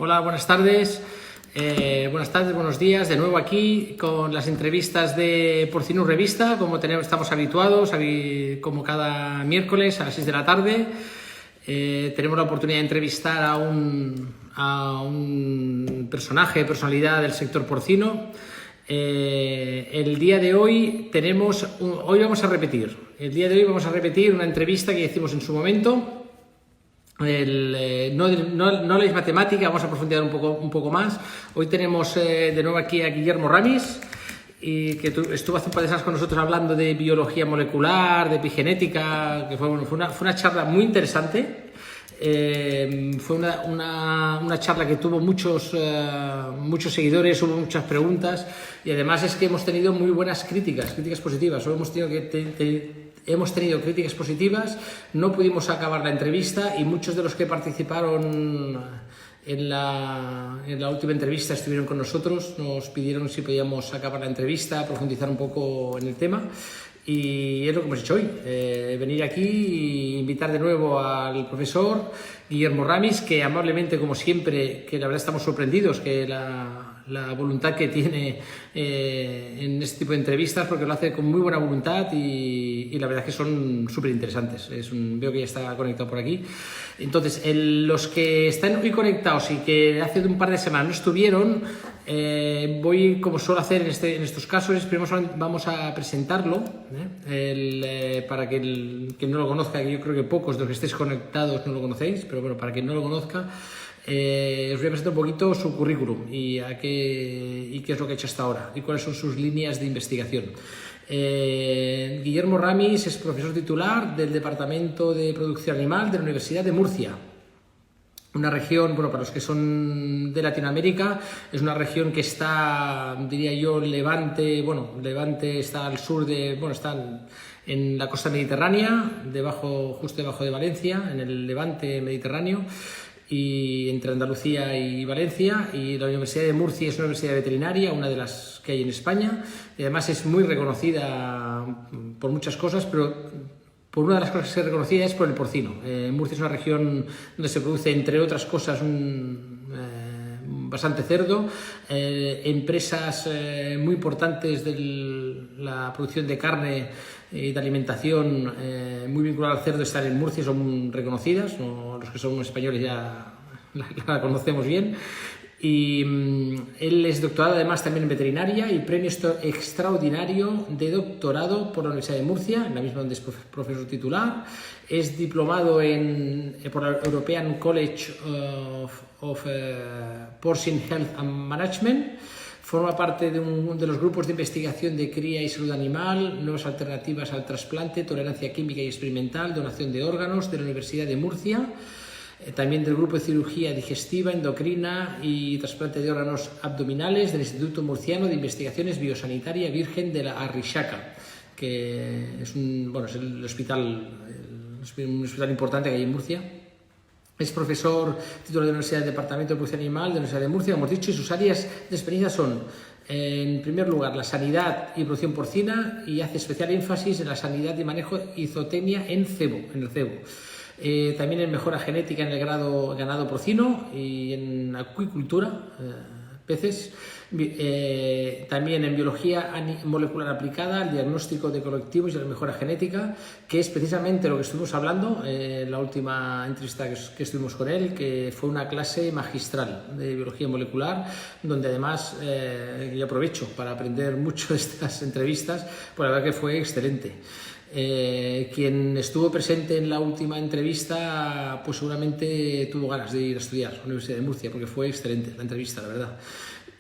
Hola, buenas tardes. Buenos días. De nuevo aquí con las entrevistas de Porcinus Revista, como estamos habituados, como cada miércoles a las 6 de la tarde. Tenemos la oportunidad de entrevistar a un personalidad del sector porcino. El día de hoy vamos a repetir. El día de hoy vamos a repetir una entrevista que hicimos en su momento. No la matemática, vamos a profundizar un poco más. Hoy tenemos de nuevo aquí a Guillermo Ramis, que estuvo hace un par de semanas con nosotros hablando de biología molecular, de epigenética, que fue una charla muy interesante. Fue una charla que tuvo muchos seguidores, hubo muchas preguntas y además es que hemos tenido muy buenas críticas positivas. Hemos tenido críticas positivas, no pudimos acabar la entrevista y muchos de los que participaron en la última entrevista estuvieron con nosotros, nos pidieron si podíamos acabar la entrevista, profundizar un poco en el tema. Y es lo que hemos hecho hoy, venir aquí e invitar de nuevo al profesor Guillermo Ramis, que amablemente, como siempre, que la verdad estamos sorprendidos que la voluntad que tiene en este tipo de entrevistas, porque lo hace con muy buena voluntad y la verdad es que son súper interesantes. Veo que ya está conectado por aquí. Entonces, los que están hoy conectados y que hace un par de semanas no estuvieron, voy, como suelo hacer en estos casos, primero vamos a presentarlo, para que no lo conozca, que yo creo que pocos de los que estéis conectados no lo conocéis, pero bueno, para quien no lo conozca, os voy a presentar un poquito su currículum y qué es lo que ha hecho hasta ahora y cuáles son sus líneas de investigación. Guillermo Ramis es profesor titular del Departamento de Producción Animal de la Universidad de Murcia. Una región, bueno, para los que son de Latinoamérica, es una región que está, diría yo, Levante está al sur está en la costa mediterránea, justo debajo de Valencia, en el Levante mediterráneo, y entre Andalucía y Valencia, y la Universidad de Murcia es una universidad veterinaria, una de las que hay en España, y además es muy reconocida por muchas cosas, pero por una de las cosas que es reconocida es por el porcino. Murcia es una región donde se produce, entre otras cosas, bastante cerdo, empresas muy importantes de la producción de carne y de alimentación muy vinculada al cerdo están en Murcia, son reconocidas, ¿no? Los que son españoles ya la conocemos bien. Y él es doctorado además también en veterinaria y premio extraordinario de doctorado por la Universidad de Murcia, en la misma donde es profesor titular. Es diplomado por la European College of Porcine Health and Management. Forma parte de los grupos de investigación de cría y salud animal, nuevas alternativas al trasplante, tolerancia química y experimental, donación de órganos de la Universidad de Murcia. También del grupo de cirugía digestiva, endocrina y trasplante de órganos abdominales del Instituto Murciano de Investigaciones Biosanitaria Virgen de la Arrishaca, que es un hospital importante que hay en Murcia. Es profesor titular de la Universidad del Departamento de Producción Animal de la Universidad de Murcia, como hemos dicho, y sus áreas de experiencia son, en primer lugar, la sanidad y producción porcina, y hace especial énfasis en la sanidad y manejo de izootecnia en el cebo. También en mejora genética en el ganado porcino y en acuicultura, peces. También en biología molecular aplicada, el diagnóstico de colectivos y la mejora genética, que es precisamente lo que estuvimos hablando en la última entrevista que estuvimos con él, que fue una clase magistral de biología molecular, donde además yo aprovecho para aprender mucho de estas entrevistas, pues la verdad que fue excelente. Quien estuvo presente en la última entrevista pues seguramente tuvo ganas de ir a estudiar a la Universidad de Murcia, porque fue excelente la entrevista, la verdad.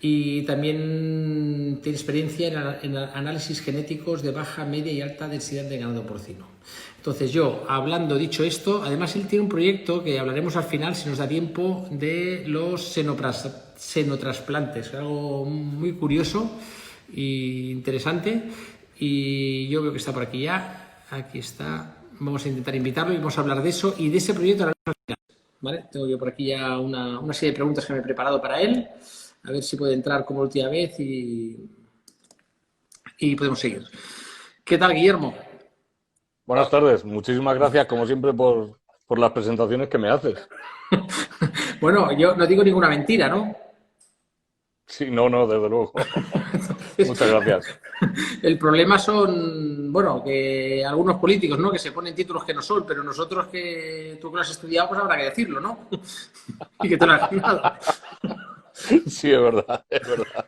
Y también tiene experiencia en análisis genéticos de baja, media y alta densidad de ganado porcino. Entonces dicho esto, además él tiene un proyecto que hablaremos al final, si nos da tiempo, de los xenotrasplantes, algo muy curioso e interesante. Y yo veo que está por aquí ya. Aquí está. Vamos a intentar invitarlo y vamos a hablar de eso y de ese proyecto al final, ¿vale? Tengo yo por aquí ya una serie de preguntas que me he preparado para él. A ver si puede entrar como la última vez y podemos seguir. ¿Qué tal, Guillermo? Buenas tardes. Muchísimas gracias, como siempre, por las presentaciones que me haces. Bueno, yo no digo ninguna mentira, ¿no? Sí, no, no, desde luego. Muchas gracias. El problema son, bueno, que algunos políticos, ¿no? Que se ponen títulos que no son, pero nosotros que tú que lo has estudiado, pues habrá que decirlo, ¿no? Y que te lo has ganado. Sí, es verdad, es verdad.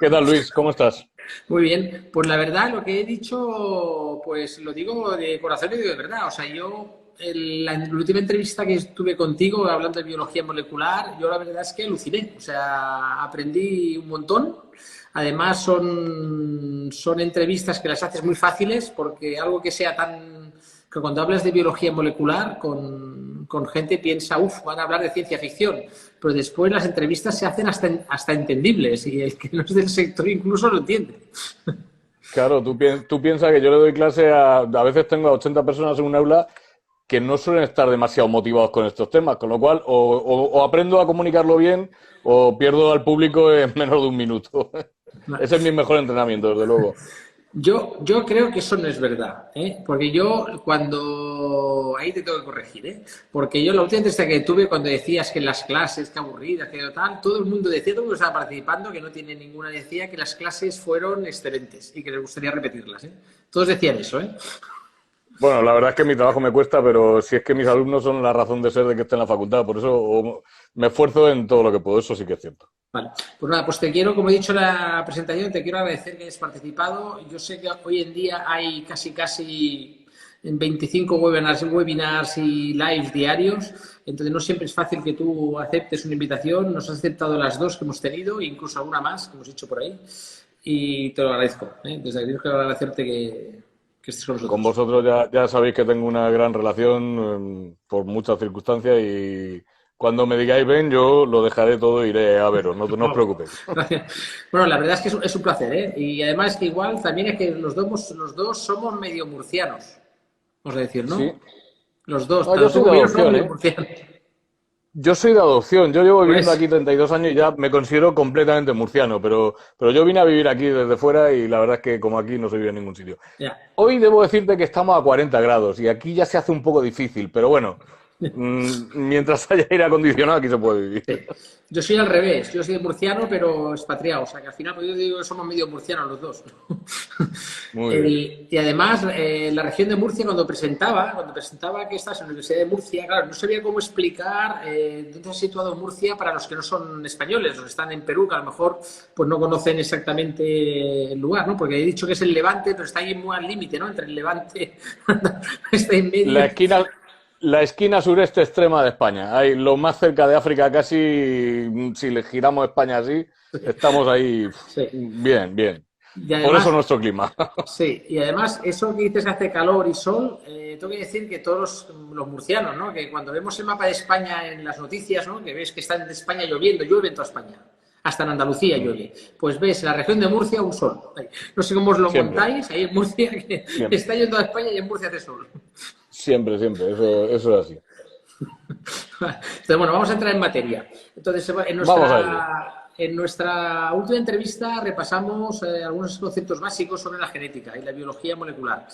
¿Qué tal, Luis? ¿Cómo estás? Muy bien, pues la verdad lo que he dicho, pues lo digo de corazón y digo de verdad. O sea, yo, la última entrevista que estuve contigo hablando de biología molecular, yo la verdad es que aluciné. O sea, aprendí un montón. Además, son entrevistas que las haces muy fáciles porque algo que sea tan... que cuando hablas de biología molecular con gente piensa, uff, van a hablar de ciencia ficción, pero después las entrevistas se hacen hasta entendibles y el que no es del sector incluso lo entiende. Claro, tú piensas que yo le doy clase a veces tengo a 80 personas en un aula que no suelen estar demasiado motivados con estos temas, con lo cual o aprendo a comunicarlo bien o pierdo al público en menos de un minuto. Ese es mi mejor entrenamiento, desde luego. Yo creo que eso no es verdad, ¿eh? Porque yo cuando... Ahí te tengo que corregir, ¿eh? Porque yo la última entrevista que tuve cuando decías que en las clases, que aburridas, que tal, todo el mundo decía, todo el mundo estaba participando, que no tiene ninguna, decía que las clases fueron excelentes y que les gustaría repetirlas, ¿eh? Todos decían eso, ¿eh? Bueno, la verdad es que mi trabajo me cuesta, pero si es que mis alumnos son la razón de ser de que esté en la facultad, por eso me esfuerzo en todo lo que puedo, eso sí que es cierto. Vale, pues nada, pues te quiero, como he dicho en la presentación, te quiero agradecer que hayas participado. Yo sé que hoy en día hay casi en 25 webinars y lives diarios, entonces no siempre es fácil que tú aceptes una invitación. Nos has aceptado las dos que hemos tenido, incluso alguna más que hemos hecho por ahí, y te lo agradezco, ¿eh? Desde aquí quiero agradecerte que estés con Con nosotros. vosotros ya sabéis que tengo una gran relación por muchas circunstancias y cuando me digáis ven, yo lo dejaré todo e iré a veros, no os preocupéis. Gracias. Bueno, la verdad es que es un placer, ¿eh? Y además que igual también es que los dos somos medio murcianos, vamos a decir, Sí. ¿no? Los dos, No, yo tanto soy tú de como yo somos adopción, medio ¿eh? murcianos. Yo soy de adopción. Yo llevo Por viviendo eso. aquí 32 años y ya me considero completamente murciano, pero yo vine a vivir aquí desde fuera y la verdad es que como aquí no se vive en ningún sitio. Ya. Hoy debo decirte que estamos a 40 grados y aquí ya se hace un poco difícil, pero bueno, mientras haya aire acondicionado aquí se puede vivir. Sí. Yo soy al revés, yo soy murciano pero expatriado, o sea que al final pues yo digo que somos medio murcianos los dos. Muy bien. Y además la región de Murcia cuando presentaba que estás en la Universidad de Murcia, claro, no sabía cómo explicar dónde se ha situado Murcia para los que no son españoles, los que están en Perú, que a lo mejor pues no conocen exactamente el lugar, ¿no? Porque he dicho que es el Levante, pero está ahí muy al límite, ¿no? Entre el Levante, está en La medio. esquina, la esquina sureste extrema de España. Ahí, lo más cerca de África casi, si le giramos España así, estamos ahí Sí. bien, bien. Y Por eso además, nuestro clima. sí, y además, eso que dices hace calor y sol, tengo que decir que todos los murcianos, ¿no? Que cuando vemos el mapa de España en las noticias, ¿no? Que ves que está en España lloviendo, llueve en toda España, hasta en Andalucía llueve. Pues ves en la región de Murcia un sol. No sé cómo os lo Siempre, montáis, ahí en Murcia, que siempre. está yendo a España y en Murcia hace sol. Siempre, siempre, eso es así. Entonces, bueno, vamos a entrar en materia. Entonces, en Vamos a ello. nuestra última entrevista repasamos algunos conceptos básicos sobre la genética y la biología molecular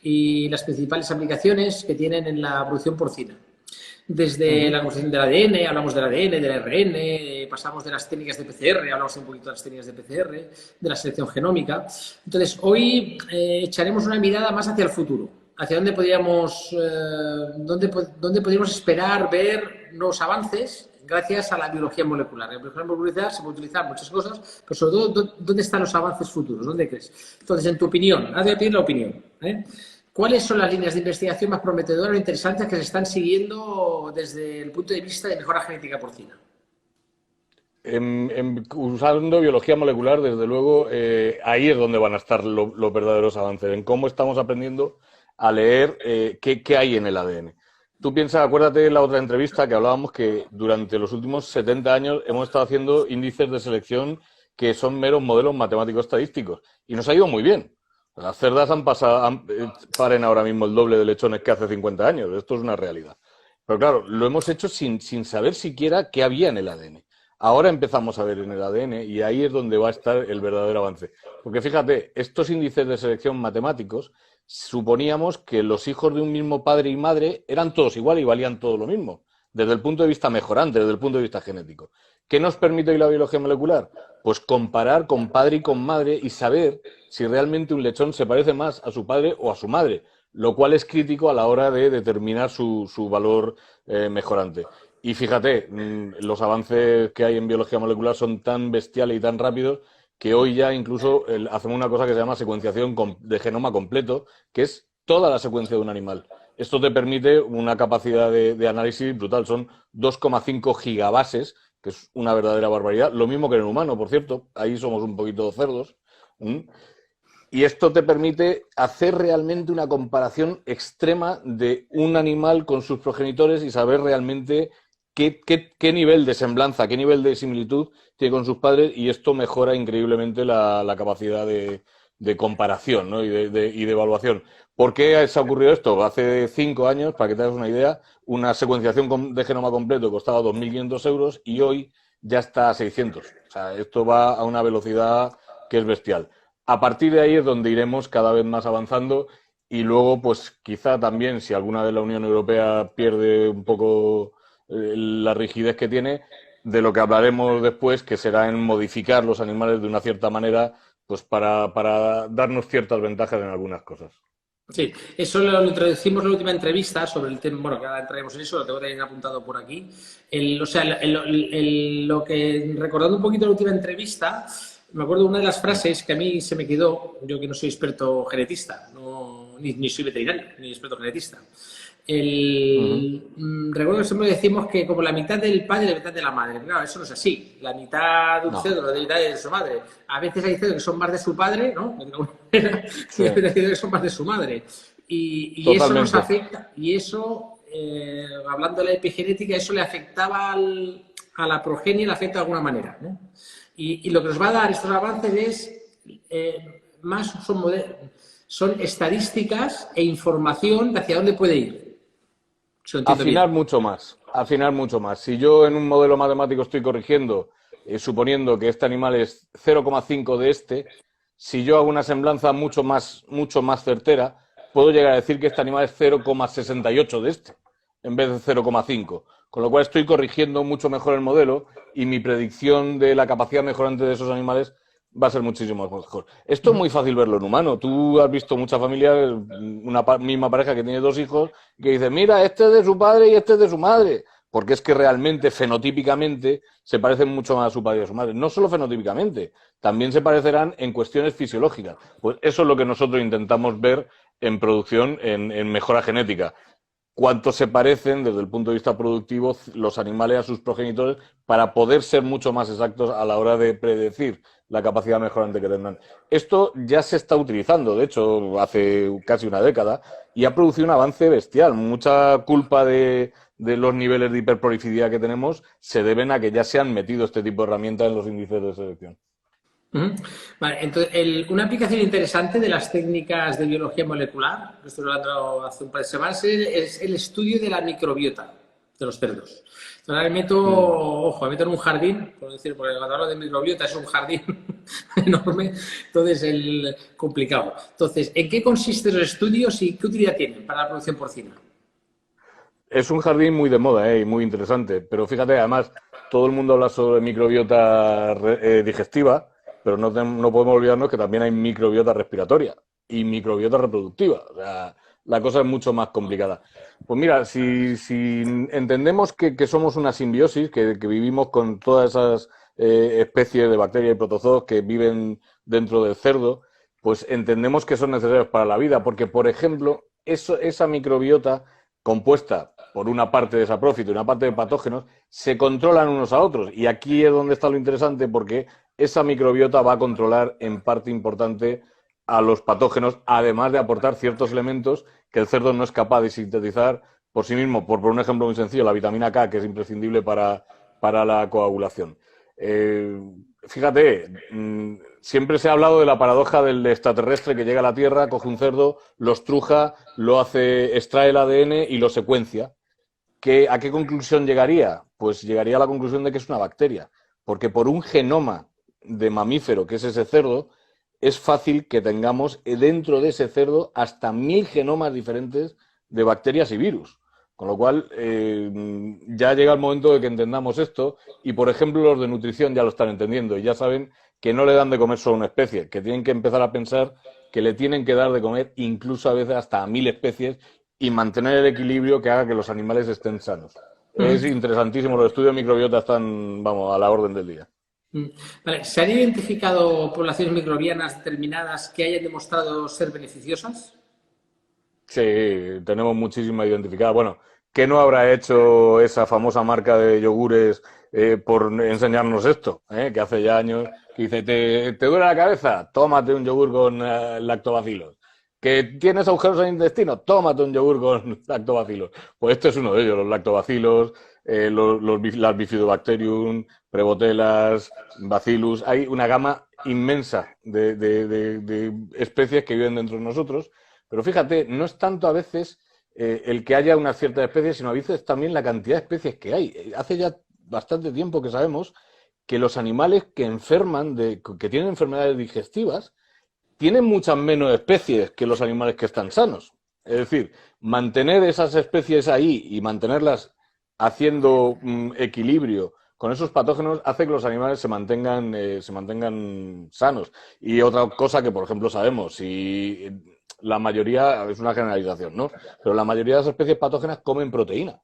y las principales aplicaciones que tienen en la producción porcina. Desde Ujú. la composición del ADN, hablamos del ADN, del ARN, pasamos de las técnicas de PCR, hablamos un poquito de las técnicas de PCR, de la selección genómica. Entonces, hoy echaremos una mirada más hacia el futuro, hacia dónde podríamos esperar ver nuevos avances gracias a la biología molecular. En la biología molecular se puede utilizar muchas cosas, pero sobre todo, ¿dónde están los avances futuros? ¿Dónde crees? Entonces, en tu opinión, haz de pedir la opinión, ¿eh? ¿Cuáles son las líneas de investigación más prometedoras o interesantes que se están siguiendo desde el punto de vista de mejora genética porcina? Usando biología molecular, desde luego, ahí es donde van a estar los verdaderos avances, en cómo estamos aprendiendo a leer qué hay en el ADN. Tú piensas, acuérdate de la otra entrevista que hablábamos que durante los últimos 70 años hemos estado haciendo índices de selección que son meros modelos matemáticos estadísticos y nos ha ido muy bien. Las cerdas paren ahora mismo el doble de lechones que hace 50 años. Esto es una realidad. Pero claro, lo hemos hecho sin saber siquiera qué había en el ADN. Ahora empezamos a ver en el ADN y ahí es donde va a estar el verdadero avance. Porque fíjate, estos índices de selección matemáticos suponíamos que los hijos de un mismo padre y madre eran todos igual y valían todo lo mismo. desde el punto de vista mejorante, desde el punto de vista genético. ¿Qué nos permite hoy la biología molecular? Pues comparar con padre y con madre y saber si realmente un lechón se parece más a su padre o a su madre, lo cual es crítico a la hora de determinar su valor mejorante. Y fíjate, los avances que hay en biología molecular son tan bestiales y tan rápidos que hoy ya incluso hacemos una cosa que se llama secuenciación de genoma completo, que es toda la secuencia de un animal. Esto te permite una capacidad de análisis brutal, son 2,5 gigabases, que es una verdadera barbaridad, lo mismo que en el humano, por cierto, ahí somos un poquito cerdos. Y esto te permite hacer realmente una comparación extrema de un animal con sus progenitores y saber realmente qué nivel de semblanza, qué nivel de similitud tiene con sus padres, y esto mejora increíblemente la capacidad de comparación, ¿no? y de evaluación. ¿Por qué se ha ocurrido esto? Hace 5 años, para que te hagas una idea, una secuenciación de genoma completo costaba 2.500 euros y hoy ya está a 600. O sea, esto va a una velocidad que es bestial. A partir de ahí es donde iremos cada vez más avanzando y luego, pues quizá también, si alguna vez la Unión Europea pierde un poco la rigidez que tiene, de lo que hablaremos después, que será en modificar los animales de una cierta manera, pues para darnos ciertas ventajas en algunas cosas. Sí, eso lo introducimos en la última entrevista sobre el tema, bueno, que ahora entraremos en eso, lo tengo también apuntado por aquí. Lo que, recordando un poquito la última entrevista, me acuerdo de una de las frases que a mí se me quedó, yo que no soy experto genetista, ni soy veterinario, ni experto genetista. Recuerdo que siempre decimos que como la mitad del padre y la mitad de la madre. Claro, eso no es así. La mitad de un cerdo, la mitad de su madre. A veces hay cerdos que son más de su padre, ¿no? Sí. Y hay cerdos que son más de su madre. Y eso nos afecta. Y eso, hablando de la epigenética, eso le afectaba a la progenie, le afecta de alguna manera, ¿no? Y lo que nos va a dar estos avances es son estadísticas e información de hacia dónde puede ir. Afinar mucho más. Si yo en un modelo matemático estoy corrigiendo, suponiendo que este animal es 0,5 de este, si yo hago una semblanza mucho más certera, puedo llegar a decir que este animal es 0,68 de este, en vez de 0,5. Con lo cual estoy corrigiendo mucho mejor el modelo y mi predicción de la capacidad mejorante de esos animales va a ser muchísimo mejor. Esto es muy fácil verlo en humano. Tú has visto muchas familias, una misma pareja que tiene 2 hijos, que dice, mira, este es de su padre y este es de su madre. Porque es que realmente, fenotípicamente, se parecen mucho más a su padre y a su madre. No solo fenotípicamente, también se parecerán en cuestiones fisiológicas. Pues eso es lo que nosotros intentamos ver en producción, en mejora genética. Cuánto se parecen desde el punto de vista productivo los animales a sus progenitores para poder ser mucho más exactos a la hora de predecir la capacidad mejorante que tendrán. Esto ya se está utilizando, de hecho, hace casi una década, y ha producido un avance bestial. Mucha culpa de los niveles de hiperprolificidad que tenemos se deben a que ya se han metido este tipo de herramientas en los índices de selección. Vale, entonces, una aplicación interesante de las técnicas de biología molecular, que estoy hablando hace un par de semanas, es el estudio de la microbiota de los cerdos. Entonces, ahora me meto en un jardín, por decir, porque cuando hablo de microbiota es un jardín enorme, entonces complicado. Entonces, ¿en qué consisten los estudios y qué utilidad tienen para la producción porcina? Es un jardín muy de moda y muy interesante, pero fíjate, además, todo el mundo habla sobre microbiota digestiva, pero no podemos olvidarnos que también hay microbiota respiratoria y microbiota reproductiva. O sea, la cosa es mucho más complicada. Pues mira, si entendemos que somos una simbiosis, que vivimos con todas esas especies de bacterias y protozoos que viven dentro del cerdo, pues entendemos que son necesarios para la vida, porque, por ejemplo, esa microbiota compuesta por una parte de saprófito y una parte de patógenos, se controlan unos a otros. Y aquí es donde está lo interesante, porque esa microbiota va a controlar en parte importante a los patógenos, además de aportar ciertos elementos que el cerdo no es capaz de sintetizar por sí mismo. Por un ejemplo muy sencillo, la vitamina K, que es imprescindible para la coagulación. Fíjate, siempre se ha hablado de la paradoja del extraterrestre que llega a la Tierra, coge un cerdo, lo estruja, extrae el ADN y lo secuencia. ¿A qué conclusión llegaría? Pues llegaría a la conclusión de que es una bacteria, porque por un genoma de mamífero, que es ese cerdo, es fácil que tengamos dentro de ese cerdo hasta 1000 genomas diferentes de bacterias y virus. Con lo cual, ya llega el momento de que entendamos esto y, por ejemplo, los de nutrición ya lo están entendiendo y ya saben que no le dan de comer solo una especie, que tienen que empezar a pensar que le tienen que dar de comer incluso a veces hasta a 1000 especies y mantener el equilibrio que haga que los animales estén sanos. Es interesantísimo, los estudios de microbiota están, vamos, a la orden del día. Vale, ¿se han identificado poblaciones microbianas determinadas que hayan demostrado ser beneficiosas? Sí, tenemos muchísimas identificadas. Bueno, ¿qué no habrá hecho esa famosa marca de yogures por enseñarnos esto? Que hace ya años que dice, ¿te duele la cabeza? Tómate un yogur con lactobacilos. ¿Que tienes agujeros en el intestino? Tómate un yogur con lactobacilos. Pues este es uno de ellos, los lactobacilos, las bifidobacterium, prebotelas, bacillus. Hay una gama inmensa de especies que viven dentro de nosotros. Pero fíjate, no es tanto a veces el que haya unas ciertas especies, sino a veces también la cantidad de especies que hay. Hace ya bastante tiempo que sabemos que los animales que enferman, que tienen enfermedades digestivas, tienen muchas menos especies que los animales que están sanos. Es decir, mantener esas especies ahí y mantenerlas haciendo equilibrio con esos patógenos hace que los animales se mantengan sanos. Y otra cosa que, por ejemplo, sabemos, si la mayoría, es una generalización, ¿no? Pero la mayoría de las especies patógenas comen proteína.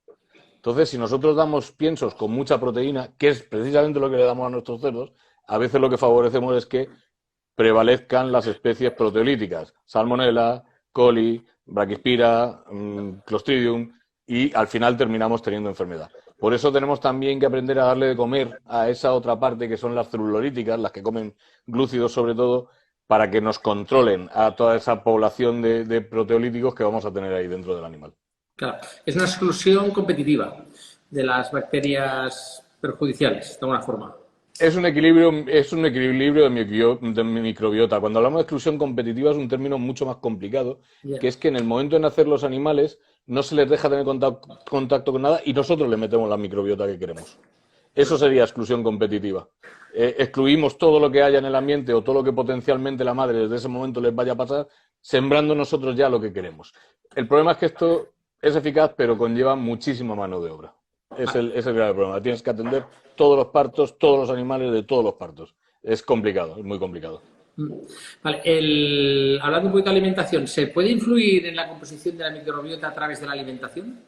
Entonces, si nosotros damos piensos con mucha proteína, que es precisamente lo que le damos a nuestros cerdos, a veces lo que favorecemos es que prevalezcan las especies proteolíticas, Salmonella, Coli, Brachyspira, Clostridium, y al final terminamos teniendo enfermedad. Por eso tenemos también que aprender a darle de comer a esa otra parte que son las celulolíticas, las que comen glúcidos sobre todo, para que nos controlen a toda esa población de proteolíticos que vamos a tener ahí dentro del animal. Claro, es una exclusión competitiva de las bacterias perjudiciales, de alguna forma. Es un equilibrio de microbiota. Cuando hablamos de exclusión competitiva es un término mucho más complicado, que es que en el momento de nacer los animales no se les deja tener contacto con nada y nosotros le metemos la microbiota que queremos. Eso sería exclusión competitiva. Excluimos todo lo que haya en el ambiente o todo lo que potencialmente la madre desde ese momento les vaya a pasar, sembrando nosotros ya lo que queremos. El problema es que esto es eficaz, pero conlleva muchísima mano de obra. Es el grave problema. Tienes que atender todos los partos, todos los animales de todos los partos. Es complicado, es muy complicado. Vale, hablando un poquito de alimentación, ¿se puede influir en la composición de la microbiota a través de la alimentación?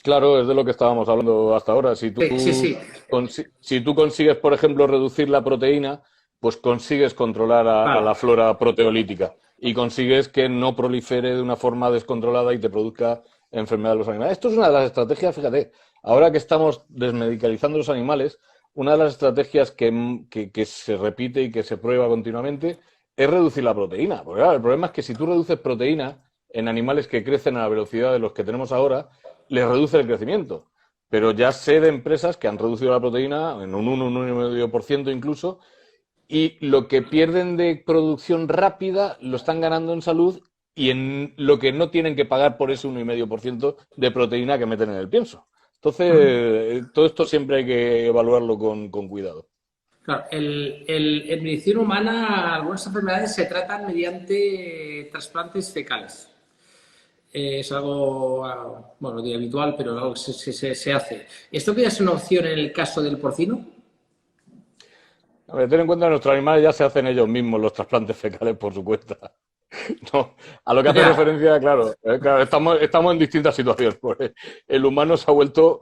Claro, es de lo que estábamos hablando hasta ahora. Si tú consigues, por ejemplo, reducir la proteína, pues consigues controlar a la flora proteolítica y consigues que no prolifere de una forma descontrolada y te produzca enfermedad de los animales. Esto es una de las estrategias, fíjate, ahora que estamos desmedicalizando los animales, una de las estrategias que se repite y que se prueba continuamente es reducir la proteína. Porque claro, el problema es que si tú reduces proteína en animales que crecen a la velocidad de los que tenemos ahora, les reduce el crecimiento. Pero ya sé de empresas que han reducido la proteína en un 1,5% incluso, y lo que pierden de producción rápida lo están ganando en salud y en lo que no tienen que pagar por ese 1,5% de proteína que meten en el pienso. Entonces, todo esto siempre hay que evaluarlo con cuidado. Claro, en medicina humana algunas enfermedades se tratan mediante trasplantes fecales. Es algo, bueno, no diría habitual, pero algo que se hace. ¿Esto podría ser una opción en el caso del porcino? A ver, ten en cuenta que nuestros animales ya se hacen ellos mismos los trasplantes fecales por su cuenta. No, a lo que hace referencia, claro, estamos en distintas situaciones. Porque el humano se ha vuelto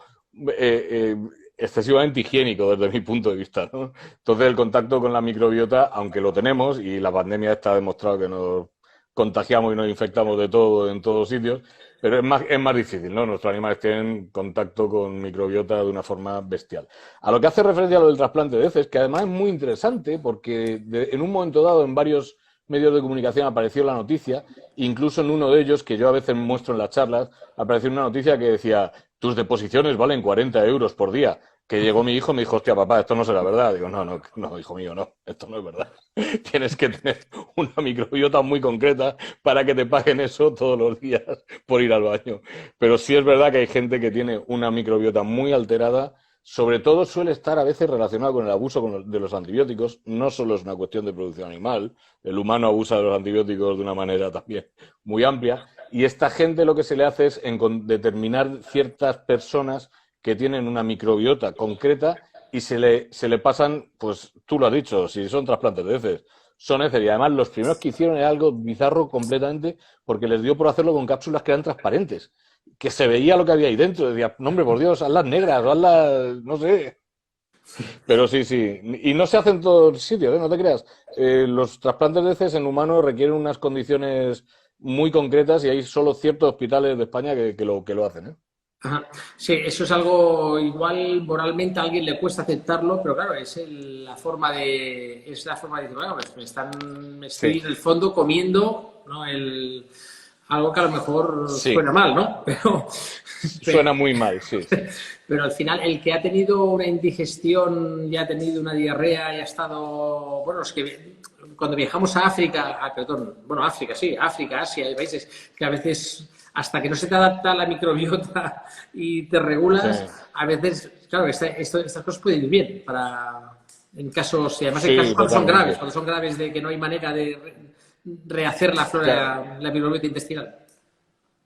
excesivamente higiénico desde mi punto de vista, ¿no? Entonces el contacto con la microbiota, aunque lo tenemos, y la pandemia está demostrado que nos contagiamos y nos infectamos de todo en todos sitios, pero es más difícil, ¿no? Nuestros animales tienen contacto con microbiota de una forma bestial. A lo que hace referencia a lo del trasplante de heces, que además es muy interesante porque en un momento dado en varios medios de comunicación apareció la noticia, incluso en uno de ellos, que yo a veces muestro en las charlas, apareció una noticia que decía, tus deposiciones valen 40 euros por día. Que llegó mi hijo y me dijo, hostia, papá, esto no será verdad. Digo, no, hijo mío, no, esto no es verdad. Tienes que tener una microbiota muy concreta para que te paguen eso todos los días por ir al baño. Pero sí es verdad que hay gente que tiene una microbiota muy alterada. Sobre todo suele estar a veces relacionado con el abuso de los antibióticos. No solo es una cuestión de producción animal. El humano abusa de los antibióticos de una manera también muy amplia. Y esta gente lo que se le hace es determinar ciertas personas que tienen una microbiota concreta y se le pasan, pues tú lo has dicho, si son trasplantes de heces, son heces. Y además los primeros que hicieron era algo bizarro completamente porque les dio por hacerlo con cápsulas que eran transparentes, que se veía lo que había ahí dentro. Decía, no, hombre, por Dios, hazlas negras o hazlas, no sé. Pero sí, sí. Y no se hace en todos sitios, ¿eh? No te creas. Los trasplantes de heces en humanos requieren unas condiciones muy concretas y hay solo ciertos hospitales de España que lo hacen, ¿eh? Ajá. Sí, eso es algo igual moralmente a alguien le cuesta aceptarlo, pero claro, la forma de decir, bueno, pues estoy Sí, en el fondo comiendo, ¿no? Algo que a lo mejor sí. suena mal, ¿no? Suena muy mal, sí, sí. Pero al final el que ha tenido una indigestión, ya ha tenido una diarrea, ya ha estado, bueno, es que cuando viajamos a África, África, Asia, hay países que a veces hasta que no se te adapta la microbiota y te Sí, regulas, a veces, claro, estas cosas pueden ir bien en casos, y además en casos sí, totalmente. cuando son graves de que no hay manera de rehacer la Claro. flora, la microbiota intestinal.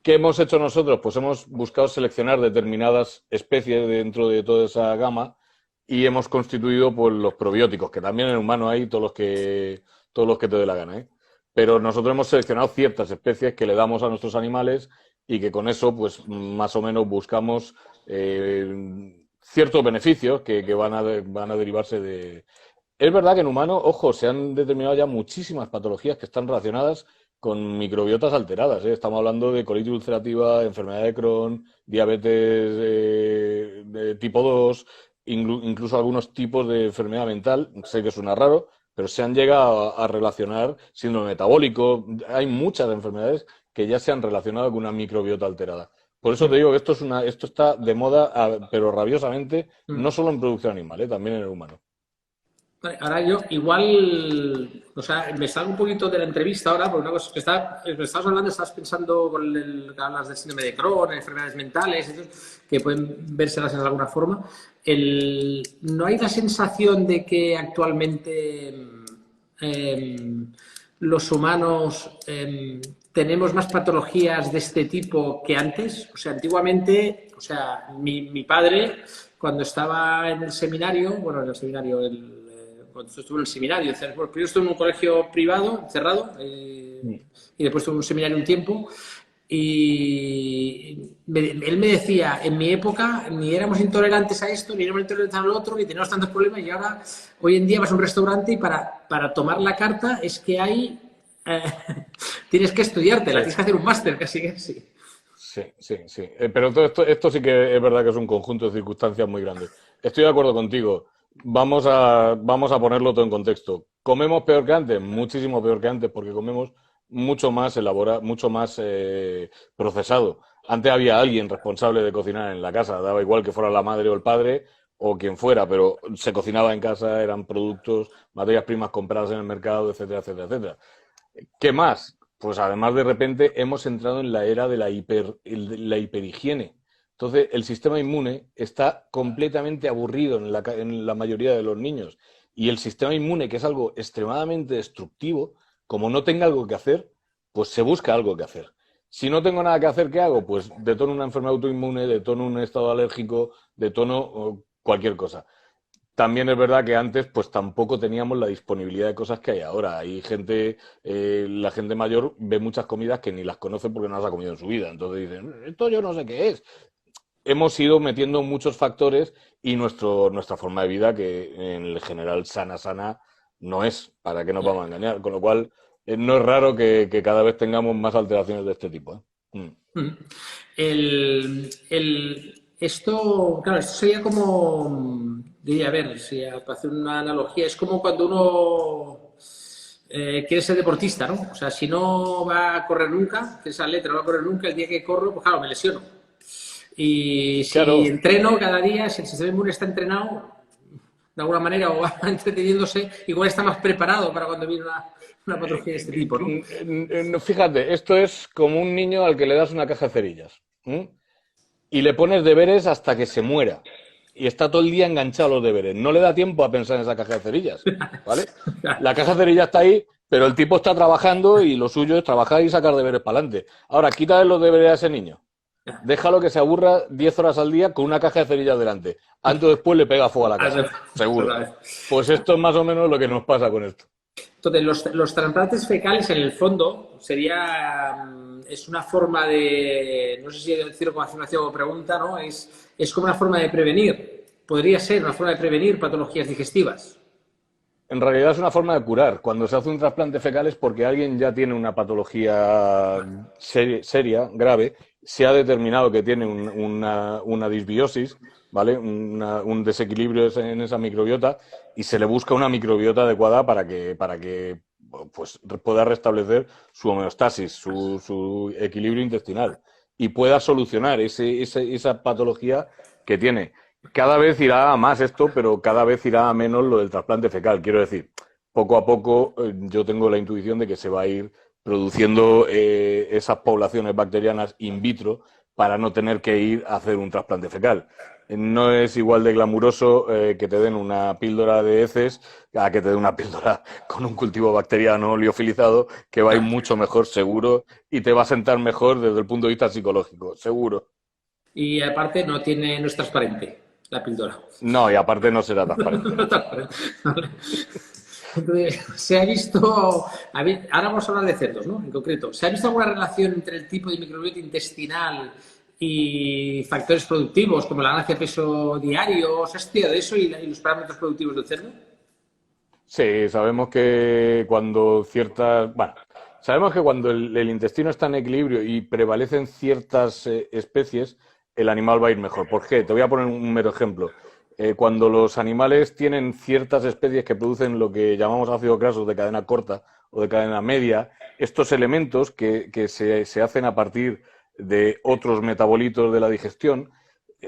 ¿Qué hemos hecho nosotros? Pues hemos buscado seleccionar determinadas especies dentro de toda esa gama y hemos constituido pues, los probióticos, que también en humano hay todos los que te dé la gana, ¿eh? Pero nosotros hemos seleccionado ciertas especies que le damos a nuestros animales y que con eso, pues más o menos buscamos ciertos beneficios que van a derivarse de... Es verdad que en humanos, ojo, se han determinado ya muchísimas patologías que están relacionadas con microbiotas alteradas, ¿eh? Estamos hablando de colitis ulcerativa, enfermedad de Crohn, diabetes de tipo 2, incluso algunos tipos de enfermedad mental. Sé que suena raro, pero se han llegado a relacionar síndrome metabólico. Hay muchas enfermedades que ya se han relacionado con una microbiota alterada. Por eso te digo que esto está de moda, pero rabiosamente, no solo en producción animal, también en el humano. Vale, ahora yo igual, o sea, me salgo un poquito de la entrevista ahora, porque una cosa que estabas hablando, estabas pensando que hablas del síndrome de Crohn, enfermedades mentales, que pueden vérselas de alguna forma. ¿No hay la sensación de que actualmente los humanos tenemos más patologías de este tipo que antes? O sea, antiguamente, o sea, mi padre, cuando estaba en el seminario, bueno, en el seminario, cuando estuve en el seminario, bueno, yo estuve en un colegio privado, cerrado, y después estuve en un seminario un tiempo, y él me decía, en mi época ni éramos intolerantes a esto, ni éramos intolerantes a lo otro, ni teníamos tantos problemas, y ahora, hoy en día vas a un restaurante y para tomar la carta es que hay... tienes que estudiártela, Sí. tienes que hacer un máster, casi que sí. Sí, sí, sí. Pero todo esto sí que es verdad que es un conjunto de circunstancias muy grande. Estoy de acuerdo contigo. Vamos a ponerlo todo en contexto. ¿Comemos peor que antes? Muchísimo peor que antes, porque comemos mucho más elaborado, mucho más procesado. Antes había alguien responsable de cocinar en la casa, daba igual que fuera la madre o el padre o quien fuera, pero se cocinaba en casa, eran productos, materias primas compradas en el mercado, etcétera, etcétera, etcétera. ¿Qué más? Pues además de repente hemos entrado en la era de la hiperhigiene. Entonces el sistema inmune está completamente aburrido en la mayoría de los niños. Y el sistema inmune, que es algo extremadamente destructivo, como no tenga algo que hacer, pues se busca algo que hacer. Si no tengo nada que hacer, ¿qué hago? Pues detono una enfermedad autoinmune, detono un estado alérgico, detono cualquier cosa. También es verdad que antes pues tampoco teníamos la disponibilidad de cosas que hay ahora. Hay gente, la gente mayor ve muchas comidas que ni las conoce porque no las ha comido en su vida. Entonces dicen, esto yo no sé qué es. Hemos ido metiendo muchos factores y nuestra forma de vida, que en el general sana, no es, para qué nos vamos a engañar. Con lo cual, no es raro que cada vez tengamos más alteraciones de este tipo, ¿eh? Claro, esto sería como, diría, a ver, si para hacer una analogía, es como cuando uno quiere ser deportista, ¿no? O sea, si no va a correr nunca, que esa letra no va a correr nunca, el día que corro, pues claro, me lesiono. Y si Claro, entreno cada día, si el sistema inmune está entrenado, de alguna manera, o va entreteniéndose, igual está más preparado para cuando viene una patología de este tipo, ¿no? fíjate, esto es como un niño al que le das una caja de cerillas. Y le pones deberes hasta que se muera. Y está todo el día enganchado a los deberes. No le da tiempo a pensar en esa caja de cerillas, ¿vale? La caja de cerillas está ahí Pero el tipo está trabajando y lo suyo es trabajar y sacar deberes para adelante. Ahora, quítale los deberes a ese niño. Déjalo que se aburra 10 horas al día con una caja de cerillas delante. Antes o después le pega fuego a la casa. Seguro. Pues esto es más o menos lo que nos pasa con esto. Entonces, los trasplantes fecales, en el fondo, es una forma de, no sé si decirlo como afirmación o pregunta, ¿no? Es como una forma de prevenir. Podría ser una forma de prevenir patologías digestivas. En realidad es una forma de curar. Cuando se hace un trasplante fecal es porque alguien ya tiene una patología seria, grave, se ha determinado que tiene una disbiosis, ¿vale? Un desequilibrio en esa microbiota y se le busca una microbiota adecuada para que pues, pueda restablecer su homeostasis, su equilibrio intestinal y pueda solucionar esa patología que tiene. Cada vez irá a más esto, pero cada vez irá a menos lo del trasplante fecal. Quiero decir, poco a poco yo tengo la intuición de que se va a ir produciendo esas poblaciones bacterianas in vitro para no tener que ir a hacer un trasplante fecal. No es igual de glamuroso que te den una píldora de heces a que te den una píldora con un cultivo bacteriano liofilizado, que va a ir mucho mejor, seguro, y te va a sentar mejor desde el punto de vista psicológico, seguro. Y aparte no es transparente la píldora. No, y aparte no será transparente. No transparente. Vale. Entonces, se ha visto, ahora vamos a hablar de cerdos, ¿no? En concreto, ¿se ha visto alguna relación entre el tipo de microbiota intestinal y factores productivos como la ganancia de peso diario? ¿Se ha estudiado eso y los parámetros productivos del cerdo? Sí, sabemos que cuando sabemos que cuando el intestino está en equilibrio y prevalecen ciertas especies, el animal va a ir mejor. ¿Por qué? Te voy a poner un mero ejemplo. Cuando los animales tienen ciertas especies que producen lo que llamamos ácidos grasos de cadena corta o de cadena media, estos elementos que se hacen a partir de otros metabolitos de la digestión,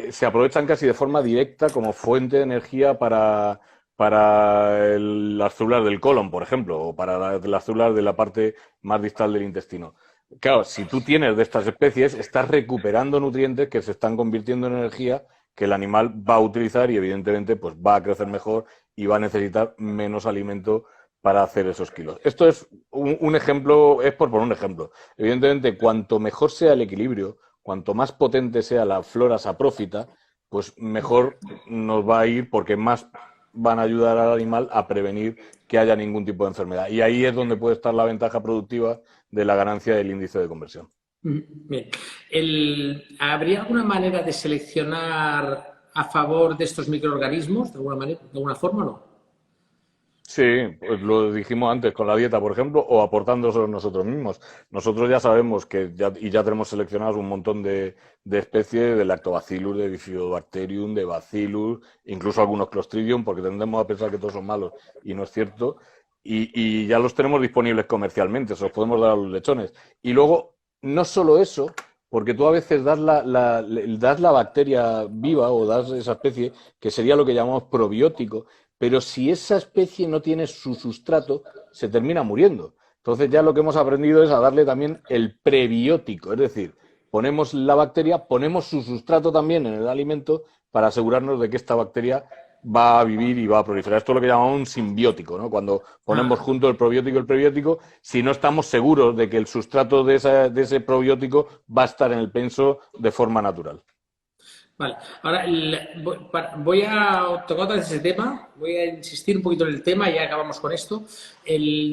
se aprovechan casi de forma directa como fuente de energía para las células del colon, por ejemplo, o para las células de la parte más distal del intestino. Claro, si tú tienes de estas especies, estás recuperando nutrientes que se están convirtiendo en energía que el animal va a utilizar y evidentemente pues va a crecer mejor y va a necesitar menos alimento para hacer esos kilos. Esto es un ejemplo, es por poner un ejemplo. Evidentemente, cuanto mejor sea el equilibrio, cuanto más potente sea la flora saprófita, pues mejor nos va a ir porque más van a ayudar al animal a prevenir que haya ningún tipo de enfermedad. Y ahí es donde puede estar la ventaja productiva de la ganancia del índice de conversión. Bien. ¿Habría alguna manera de seleccionar a favor de estos microorganismos, de alguna manera, de alguna forma o no? Sí, pues lo dijimos antes con la dieta, por ejemplo, o aportándolos nosotros mismos. Nosotros ya sabemos que ya tenemos seleccionados un montón de especies de Lactobacillus, de Bifidobacterium, de Bacillus, incluso algunos Clostridium, porque tendemos a pensar que todos son malos y no es cierto. Y ya los tenemos disponibles comercialmente, se los podemos dar a los lechones. Y luego, no solo eso, porque tú a veces das la bacteria viva o das esa especie, que sería lo que llamamos probiótico, pero si esa especie no tiene su sustrato, se termina muriendo. Entonces ya lo que hemos aprendido es a darle también el prebiótico, es decir, ponemos la bacteria, ponemos su sustrato también en el alimento para asegurarnos de que esta bacteria va a vivir y va a proliferar. Esto es lo que llamamos un simbiótico, ¿no? Cuando ponemos junto el probiótico y el prebiótico, si no estamos seguros de que el sustrato de ese probiótico va a estar en el penso de forma natural. Vale, ahora voy a tocar otra vez ese tema, voy a insistir un poquito en el tema y ya acabamos con esto.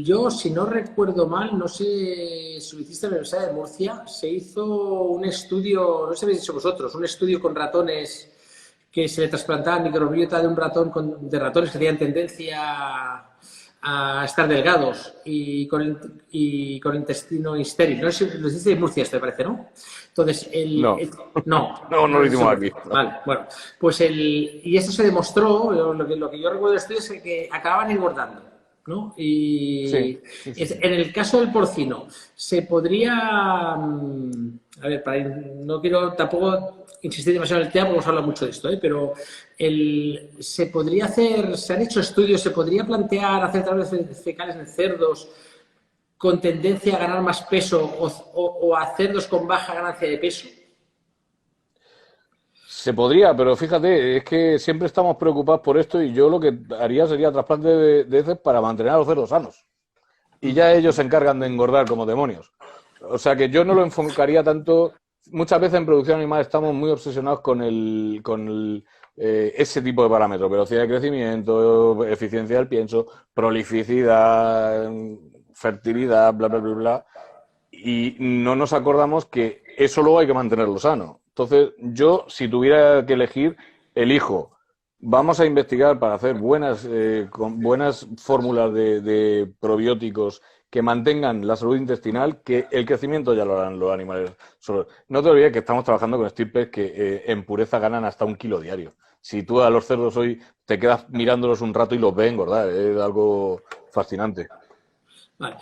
Yo, si no recuerdo mal, no sé si lo hiciste en la Universidad de Murcia, se hizo un estudio, no sé si habéis hecho vosotros, un estudio con ratones que se le trasplantaba microbiota de un ratón, de ratones que tenían tendencia a estar delgados y con el intestino estéril. No sé si lo hiciste en Murcia, te parece, ¿no? Entonces, no lo hicimos aquí. Vale, bueno, pues y esto se demostró, lo que yo recuerdo del estudio es que acababan engordando, ¿no? Y sí. En el caso del porcino, se podría, a ver, no quiero tampoco insistir demasiado en el tema porque hemos hablado mucho de esto, pero se podría hacer, se han hecho estudios, se podría plantear hacer trámites fecales en cerdos con tendencia a ganar más peso o a cerdos con baja ganancia de peso. Se podría, pero fíjate, es que siempre estamos preocupados por esto y yo lo que haría sería trasplante de heces para mantener a los cerdos sanos. y ya ellos se encargan de engordar como demonios. O sea que yo no lo enfocaría tanto. Muchas veces en producción animal estamos muy obsesionados con ese tipo de parámetros: velocidad de crecimiento, eficiencia del pienso, prolificidad, fertilidad, bla, bla, bla, bla. Y no nos acordamos que eso luego hay que mantenerlo sano. Entonces, yo, si tuviera que elegir, elijo. Vamos a investigar para hacer buenas fórmulas de probióticos que mantengan la salud intestinal, que el crecimiento ya lo harán los animales. No te olvides que estamos trabajando con estirpes que en pureza ganan hasta 1 kilo diario. Si tú a los cerdos hoy te quedas mirándolos un rato y los ves engordar, es algo fascinante. Vale.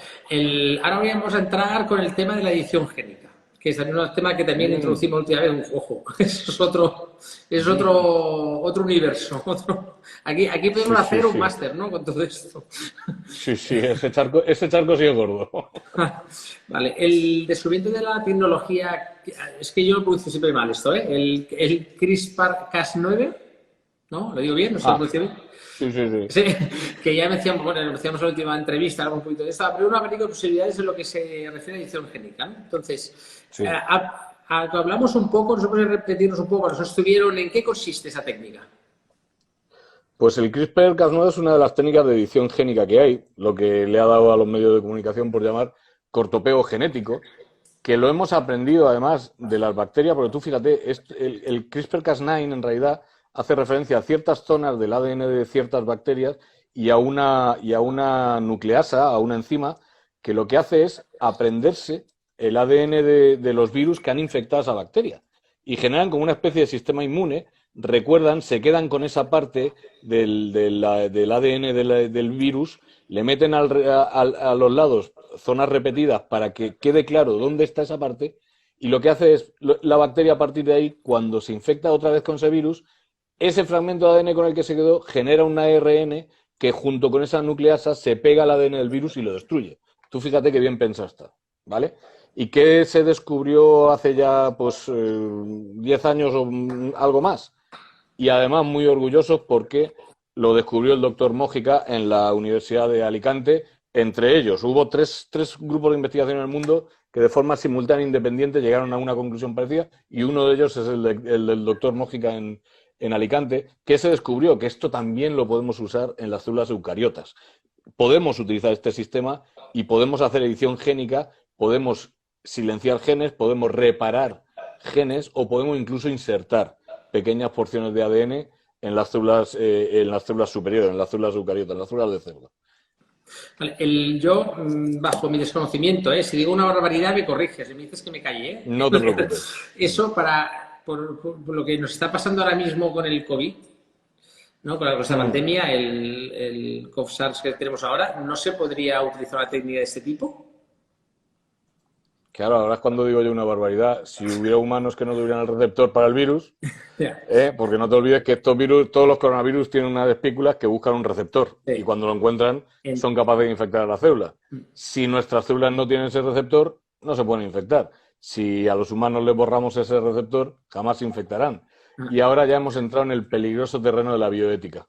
Ahora vamos a entrar con el tema de la edición génica, que es también un tema que también introducimos última vez. Ojo, eso es otro universo. Aquí podemos hacer un máster, ¿no? Con todo esto. Sí, ese charco sí es gordo. Vale, el descubrimiento de la tecnología, es que yo lo pronuncio siempre mal esto, ¿eh? El CRISPR-Cas9, ¿no? ¿Lo digo bien? ¿No se lo pronuncio bien? Sí, que ya decíamos, bueno, lo decíamos en la última entrevista, un poquito de esto, pero una película de posibilidades en lo que se refiere a edición génica, ¿no? Entonces, sí. Hablamos un poco, nosotros repetirnos un poco, nos estuvieron, ¿en qué consiste esa técnica? Pues el CRISPR-Cas9 es una de las técnicas de edición génica que hay, lo que le ha dado a los medios de comunicación por llamar cortopego genético, que lo hemos aprendido además de las bacterias, porque tú fíjate, el CRISPR-Cas9 en realidad hace referencia a ciertas zonas del ADN de ciertas bacterias y a una nucleasa, a una enzima, que lo que hace es aprenderse el ADN de los virus que han infectado a esa bacteria y generan como una especie de sistema inmune. Recuerdan, se quedan con esa parte del ADN del virus, le meten a los lados zonas repetidas para que quede claro dónde está esa parte, y lo que hace es, la bacteria a partir de ahí, cuando se infecta otra vez con ese virus, ese fragmento de ADN con el que se quedó genera un ARN que junto con esa nucleasa se pega al ADN del virus y lo destruye. Tú fíjate qué bien pensaste, ¿vale? ¿Y qué se descubrió hace ya 10 años o algo más? Y además muy orgullosos porque lo descubrió el doctor Mójica en la Universidad de Alicante. Entre ellos hubo tres grupos de investigación en el mundo que de forma simultánea e independiente llegaron a una conclusión parecida, y uno de ellos es el del doctor Mójica en Alicante, que se descubrió que esto también lo podemos usar en las células eucariotas. Podemos utilizar este sistema y podemos hacer edición génica, podemos silenciar genes, podemos reparar genes o podemos incluso insertar pequeñas porciones de ADN en las células superiores, en las células eucariotas, en las células de célula. Vale, yo, bajo mi desconocimiento, si digo una barbaridad me corriges, y me dices que me calle, ¿eh? No te preocupes. Eso por lo que nos está pasando ahora mismo con el COVID, ¿no? Con esta pandemia, el COVID-SARS que tenemos ahora, ¿no se podría utilizar una técnica de este tipo? Claro, ahora es cuando digo yo una barbaridad. Si hubiera humanos que no tuvieran el receptor para el virus, porque no te olvides que estos virus, todos los coronavirus tienen unas espículas que buscan un receptor, y cuando lo encuentran son capaces de infectar a la célula. Si nuestras células no tienen ese receptor, no se pueden infectar. Si a los humanos les borramos ese receptor, jamás se infectarán. Y ahora ya hemos entrado en el peligroso terreno de la bioética.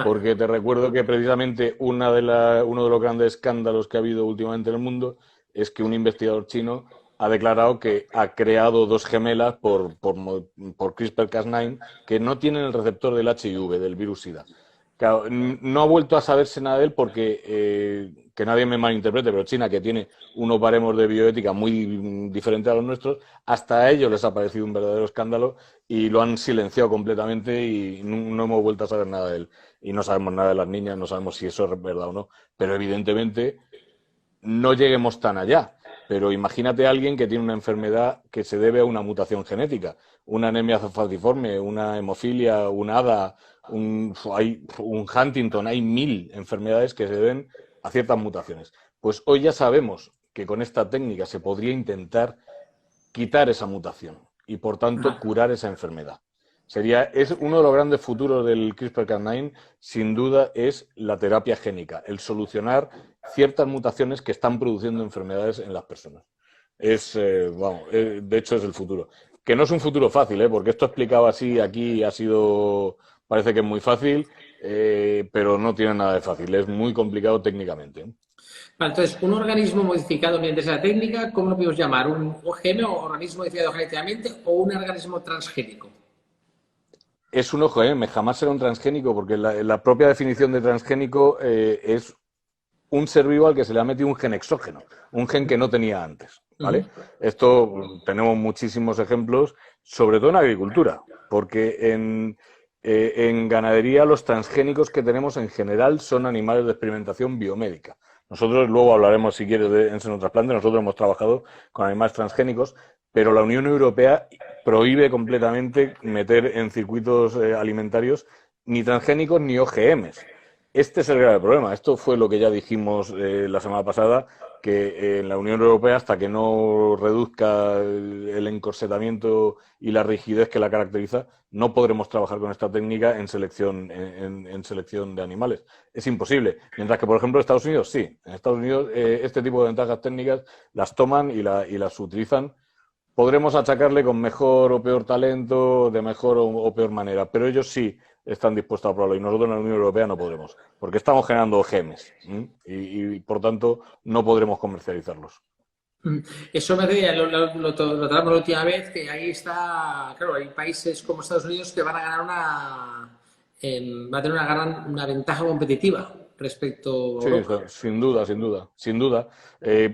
Porque te recuerdo que precisamente uno de los grandes escándalos que ha habido últimamente en el mundo es que un investigador chino ha declarado que ha creado 2 gemelas por CRISPR-Cas9 que no tienen el receptor del HIV, del virus SIDA. Claro, no ha vuelto a saberse nada de él porque, que nadie me malinterprete, pero China, que tiene unos baremos de bioética muy diferentes a los nuestros, hasta a ellos les ha parecido un verdadero escándalo y lo han silenciado completamente y no hemos vuelto a saber nada de él. Y no sabemos nada de las niñas, no sabemos si eso es verdad o no. Pero evidentemente no lleguemos tan allá. Pero imagínate a alguien que tiene una enfermedad que se debe a una mutación genética, una anemia falciforme, una hemofilia, un ADA, un Huntington, hay 1000 enfermedades que se deben a ciertas mutaciones. Pues hoy ya sabemos que con esta técnica se podría intentar quitar esa mutación y, por tanto, curar esa enfermedad. Es uno de los grandes futuros del CRISPR-Cas9, sin duda, es la terapia génica, el solucionar ciertas mutaciones que están produciendo enfermedades en las personas. De hecho, es el futuro. Que no es un futuro fácil, porque esto explicado así aquí parece que es muy fácil, pero no tiene nada de fácil, es muy complicado técnicamente. Vale, entonces, un organismo modificado mediante esa técnica, ¿cómo lo podemos llamar? ¿Un OGM o organismo modificado genéticamente o un organismo transgénico? Es un OGM, jamás será un transgénico, porque la propia definición de transgénico es un ser vivo al que se le ha metido un gen exógeno, un gen que no tenía antes, ¿vale? Ujú. Esto tenemos muchísimos ejemplos, sobre todo en agricultura, porque en ganadería los transgénicos que tenemos en general son animales de experimentación biomédica. Nosotros luego hablaremos, si quieres, en xenotrasplante. Nosotros hemos trabajado con animales transgénicos, pero la Unión Europea prohíbe completamente meter en circuitos alimentarios ni transgénicos ni OGMs. Este es el grave problema. Esto fue lo que ya dijimos la semana pasada, que en la Unión Europea, hasta que no reduzca el encorsetamiento y la rigidez que la caracteriza, no podremos trabajar con esta técnica en selección, en selección de animales. Es imposible. Mientras que, por ejemplo, en Estados Unidos sí. En Estados Unidos este tipo de ventajas técnicas las toman y las utilizan. Podremos achacarle con mejor o peor talento, de mejor o peor manera, pero ellos sí están dispuestos a probarlo y nosotros en la Unión Europea no podremos, porque estamos generando gemes por tanto no podremos comercializarlos. Eso me hace, lo tratamos la última vez, que ahí está, claro, hay países como Estados Unidos que van a ganar va a tener una ventaja competitiva respecto a Sí, Europa. sin duda, sin duda, sin duda.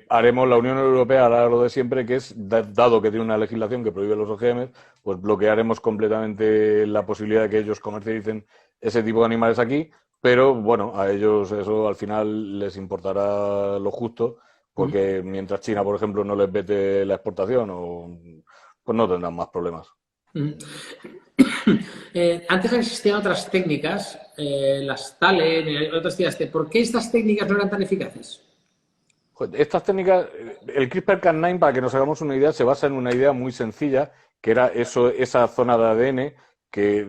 Haremos la Unión Europea, hará lo de siempre, que es, dado que tiene una legislación que prohíbe los OGM, pues bloquearemos completamente la posibilidad de que ellos comercialicen ese tipo de animales aquí, pero bueno, a ellos eso al final les importará lo justo, porque mientras China, por ejemplo, no les vete la exportación, pues no tendrán más problemas. Antes existían otras técnicas, las Talen, otras tías. ¿Por qué estas técnicas no eran tan eficaces? Joder, estas técnicas, el CRISPR-Cas9, para que nos hagamos una idea, se basa en una idea muy sencilla, que era esa zona de ADN que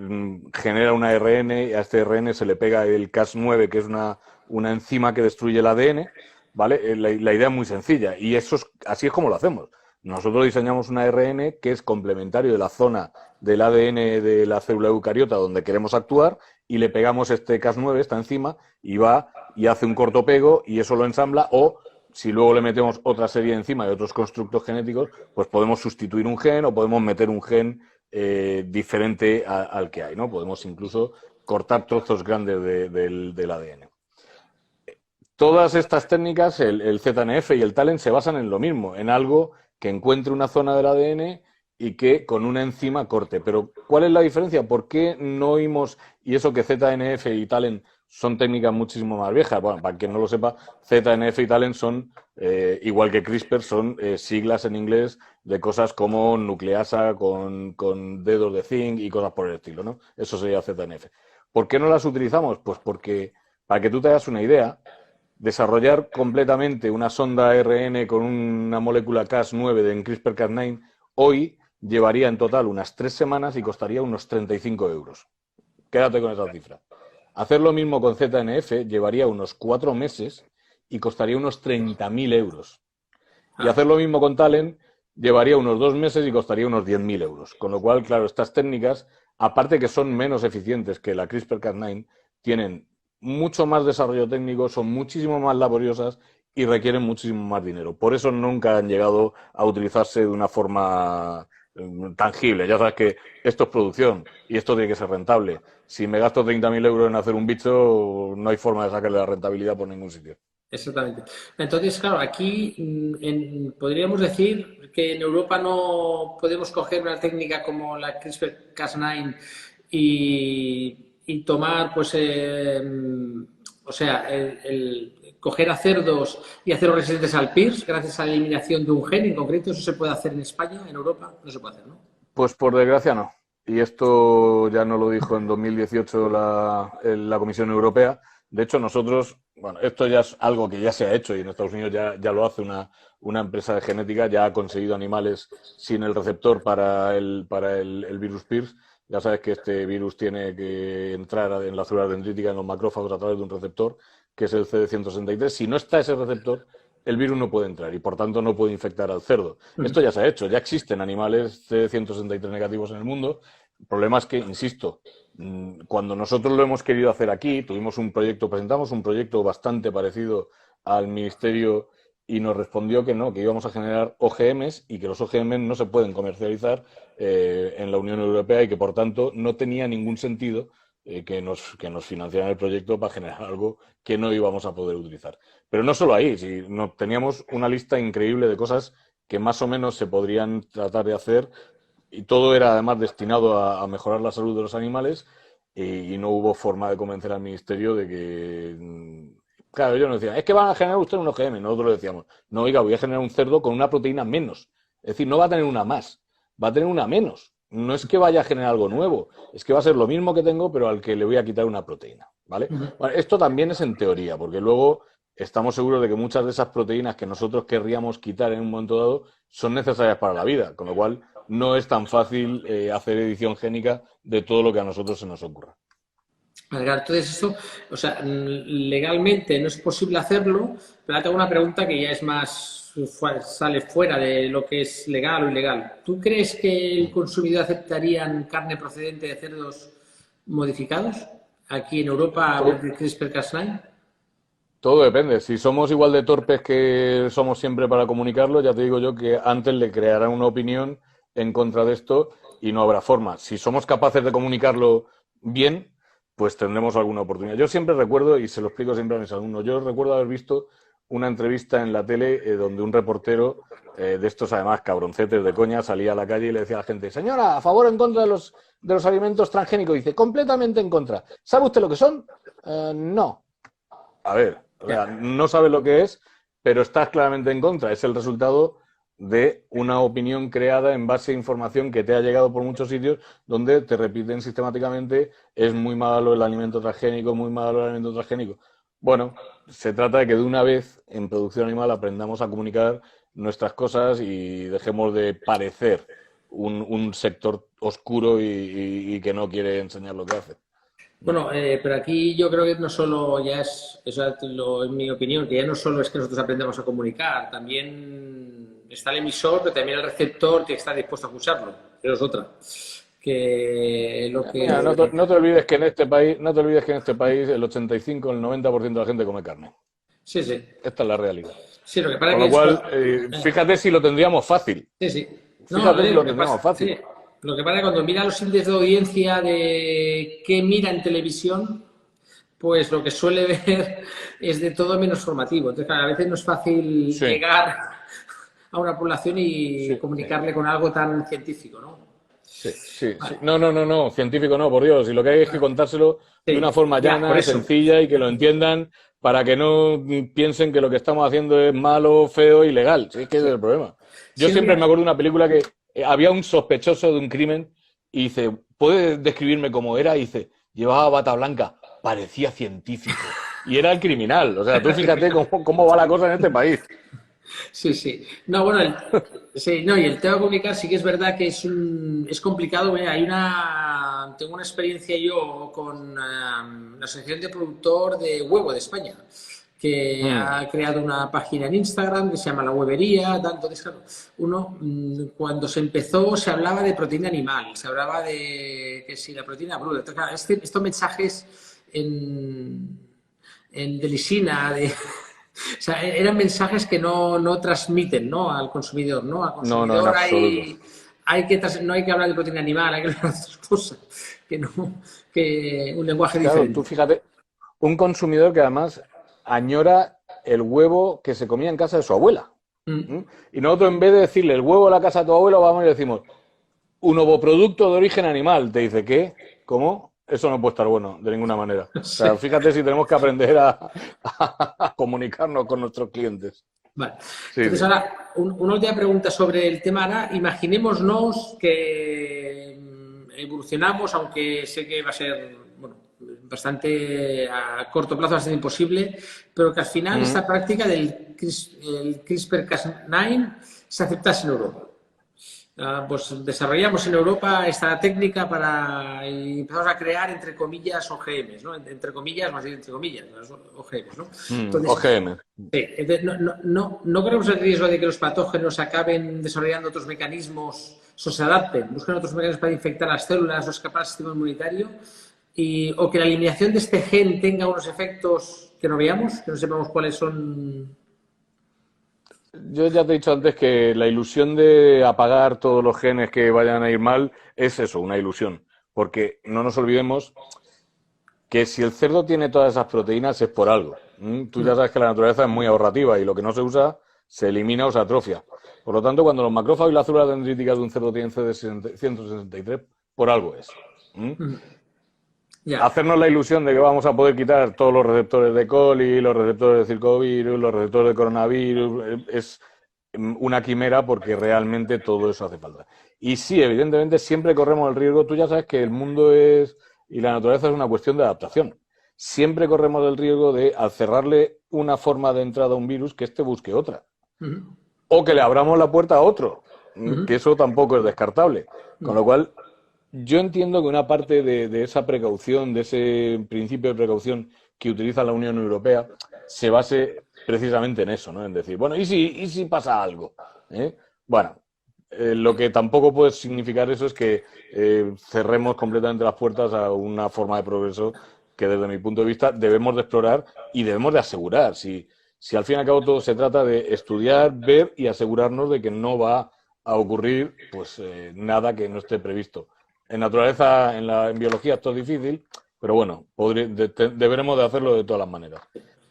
genera un ARN y a este ARN se le pega el Cas9, que es una enzima que destruye el ADN, ¿vale? La idea es muy sencilla y así es como lo hacemos. Nosotros diseñamos un ARN que es complementario de la zona del ADN de la célula eucariota donde queremos actuar y le pegamos este Cas9, esta enzima, y va y hace un corto pego y eso lo ensambla o si luego le metemos otra serie encima de otros constructos genéticos, pues podemos sustituir un gen o podemos meter un gen diferente al que hay, ¿no? Podemos incluso cortar trozos grandes del ADN. Todas estas técnicas, el ZNF y el TALEN, se basan en lo mismo, en algo que encuentre una zona del ADN y que con una enzima corte. Pero, ¿cuál es la diferencia? ¿Por qué no oímos, y eso que ZNF y TALEN son técnicas muchísimo más viejas? Bueno, para quien no lo sepa, ZNF y TALEN son, igual que CRISPR, son siglas en inglés de cosas como nucleasa con dedos de zinc y cosas por el estilo, ¿no? Eso sería ZNF. ¿Por qué no las utilizamos? Pues porque, para que tú te hagas una idea, desarrollar completamente una sonda ARN con una molécula Cas9 de CRISPR-Cas9 hoy llevaría en total unas 3 semanas y costaría unos 35 euros. Quédate con esa cifra. Hacer lo mismo con ZNF llevaría unos 4 meses y costaría unos 30.000 euros. Y hacer lo mismo con Talent llevaría unos 2 meses y costaría unos 10.000 euros. Con lo cual, claro, estas técnicas, aparte que son menos eficientes que la CRISPR-Cas9, tienen mucho más desarrollo técnico, son muchísimo más laboriosas y requieren muchísimo más dinero. Por eso nunca han llegado a utilizarse de una forma tangible. Ya sabes que esto es producción y esto tiene que ser rentable. Si me gasto 30.000 euros en hacer un bicho, no hay forma de sacarle la rentabilidad por ningún sitio. Exactamente. Entonces, claro, aquí podríamos decir que en Europa no podemos coger una técnica como la CRISPR-Cas9 y tomar, pues, o sea, coger a cerdos y hacerlos resistentes al PIRS gracias a la eliminación de un gen en concreto. ¿Eso se puede hacer en España, en Europa? No se puede hacer, ¿no? Pues por desgracia no. Y esto ya no lo dijo en 2018 la Comisión Europea. De hecho, nosotros, bueno, esto ya es algo que ya se ha hecho y en Estados Unidos ya lo hace una empresa de genética, ya ha conseguido animales sin el receptor para el virus PIRS. Ya sabes que este virus tiene que entrar en la célula dendrítica, en los macrófagos, a través de un receptor, que es el CD163. Si no está ese receptor, el virus no puede entrar y, por tanto, no puede infectar al cerdo. Esto ya se ha hecho, ya existen animales CD163 negativos en el mundo. El problema es que, insisto, cuando nosotros lo hemos querido hacer aquí, presentamos un proyecto bastante parecido al ministerio y nos respondió que no, que íbamos a generar OGMs y que los OGMs no se pueden comercializar en la Unión Europea y que, por tanto, no tenía ningún sentido que nos financiaran el proyecto para generar algo que no íbamos a poder utilizar. Pero no solo ahí, teníamos una lista increíble de cosas que más o menos se podrían tratar de hacer y todo era además destinado a mejorar la salud de los animales y no hubo forma de convencer al ministerio de que... Claro, ellos nos decían, es que van a generar usted un OGM. Nosotros le decíamos, no, oiga, voy a generar un cerdo con una proteína menos. Es decir, no va a tener una más, va a tener una menos. No es que vaya a generar algo nuevo, es que va a ser lo mismo que tengo, pero al que le voy a quitar una proteína, ¿vale? Bueno, esto también es en teoría, porque luego estamos seguros de que muchas de esas proteínas que nosotros querríamos quitar en un momento dado son necesarias para la vida, con lo cual no es tan fácil hacer edición génica de todo lo que a nosotros se nos ocurra. Entonces esto, o sea, legalmente no es posible hacerlo, pero ahora tengo una pregunta que ya es más, sale fuera de lo que es legal o ilegal. ¿Tú crees que el consumidor aceptaría carne procedente de cerdos modificados aquí en Europa de CRISPR-Cas9? Todo depende. Si somos igual de torpes que somos siempre para comunicarlo, ya te digo yo que antes le crearán una opinión en contra de esto y no habrá forma. Si somos capaces de comunicarlo bien, pues tendremos alguna oportunidad. Yo siempre recuerdo, y se lo explico siempre a mis alumnos, yo recuerdo haber visto una entrevista en la tele donde un reportero de estos, además, cabroncetes de coña, salía a la calle y le decía a la gente, señora, ¿a favor o en contra de los alimentos transgénicos? Dice, completamente en contra. ¿Sabe usted lo que son? No. A ver, o sea, no sabe lo que es, pero estás claramente en contra. Es el resultado de una opinión creada en base a información que te ha llegado por muchos sitios donde te repiten sistemáticamente es muy malo el alimento transgénico, muy malo el alimento transgénico. Bueno, se trata de que de una vez en producción animal aprendamos a comunicar nuestras cosas y dejemos de parecer un sector oscuro y que no quiere enseñar lo que hace. Bueno, pero aquí yo creo que no solo ya es, eso es mi opinión, que ya no solo es que nosotros aprendamos a comunicar, también está el emisor, pero también el receptor que está dispuesto a escucharlo. Eso es otra. Que lo que... Mira, no te olvides que en este país, el 85, el 90% de la gente come carne. Sí, sí. Esta es la realidad. Sí, lo que pasa Con lo cual, fíjate si lo tendríamos fácil. Sí, sí. Fíjate si lo tendríamos fácil. Sí. Lo que pasa es que cuando mira los índices de audiencia de qué mira en televisión, pues lo que suele ver es de todo menos formativo. Entonces, claro, a veces no es fácil llegar a una población y comunicarle con algo tan científico, ¿no? Sí. No, científico no, por Dios. Y lo que hay es que contárselo de una forma llana, sencilla y que lo entiendan para que no piensen que lo que estamos haciendo es malo, feo y ilegal. Sí, es que ese es el problema. Yo siempre me acuerdo de una película que había un sospechoso de un crimen y dice, ¿puede describirme cómo era? Y dice, llevaba bata blanca, parecía científico. Y era el criminal. O sea, tú fíjate cómo va la cosa en este país. Sí. No, bueno, y el tema de comunicar sí que es verdad que es complicado. Tengo una experiencia yo con la Asociación de Productor de Huevo de España, que ha creado una página en Instagram que se llama La Huevería. Entonces, claro, cuando se empezó se hablaba de proteína animal, se hablaba de que si la proteína bruta. Entonces, claro, estos mensajes de lisina, o sea, eran mensajes que no transmiten, ¿no?, al consumidor, ¿no? Al consumidor no, no hay que hablar de proteína animal, hay que hablar de otras cosas, que un lenguaje diferente. Tú fíjate, un consumidor que además añora el huevo que se comía en casa de su abuela. Y nosotros, en vez de decirle el huevo a la casa de tu abuelo, vamos y le decimos un ovoproducto de origen animal. Te dice, ¿qué? ¿Cómo? Eso no puede estar bueno, de ninguna manera. O sea, fíjate si tenemos que aprender a comunicarnos con nuestros clientes. Vale. Entonces, ahora, una última pregunta sobre el tema. Ahora, imaginémonos que evolucionamos, aunque sé que va a ser bastante a corto plazo, bastante imposible, pero que al final esta práctica del CRISPR-Cas9 se aceptase en Europa. Pues desarrollamos en Europa esta técnica y empezamos a crear, entre comillas, OGMs, ¿no? Entre comillas, más bien entre comillas, los OGMs, ¿no? Entonces, OGM. Sí, no corremos el riesgo de que los patógenos acaben desarrollando otros mecanismos, o se adapten, busquen otros mecanismos para infectar las células o escapar al sistema inmunitario. o que la eliminación de este gen tenga unos efectos que no veamos, que no sepamos cuáles son. Yo ya te he dicho antes que la ilusión de apagar todos los genes que vayan a ir mal es eso, una ilusión. Porque no nos olvidemos que si el cerdo tiene todas esas proteínas es por algo. Tú ya sabes que la naturaleza es muy ahorrativa y lo que no se usa se elimina o se atrofia. Por lo tanto, cuando los macrófagos y las células dendríticas de un cerdo tienen CD163, por algo es. Ya. Hacernos la ilusión de que vamos a poder quitar todos los receptores de coli, los receptores de circovirus, los receptores de coronavirus, es una quimera porque realmente todo eso hace falta. Y sí, evidentemente siempre corremos el riesgo, tú ya sabes que el mundo es y la naturaleza es una cuestión de adaptación. Siempre corremos el riesgo de, al cerrarle una forma de entrada a un virus, que éste busque otra. O que le abramos la puerta a otro, que eso tampoco es descartable. Con lo cual, yo entiendo que una parte de esa precaución, de ese principio de precaución que utiliza la Unión Europea, se base precisamente en eso, ¿no? En decir, bueno, ¿y si pasa algo? Bueno, lo que tampoco puede significar eso es que cerremos completamente las puertas a una forma de progreso que desde mi punto de vista debemos de explorar y debemos de asegurar. Si al fin y al cabo todo se trata de estudiar, ver y asegurarnos de que no va a ocurrir pues nada que no esté previsto. En naturaleza, en biología esto es difícil, pero bueno, deberemos de hacerlo de todas las maneras.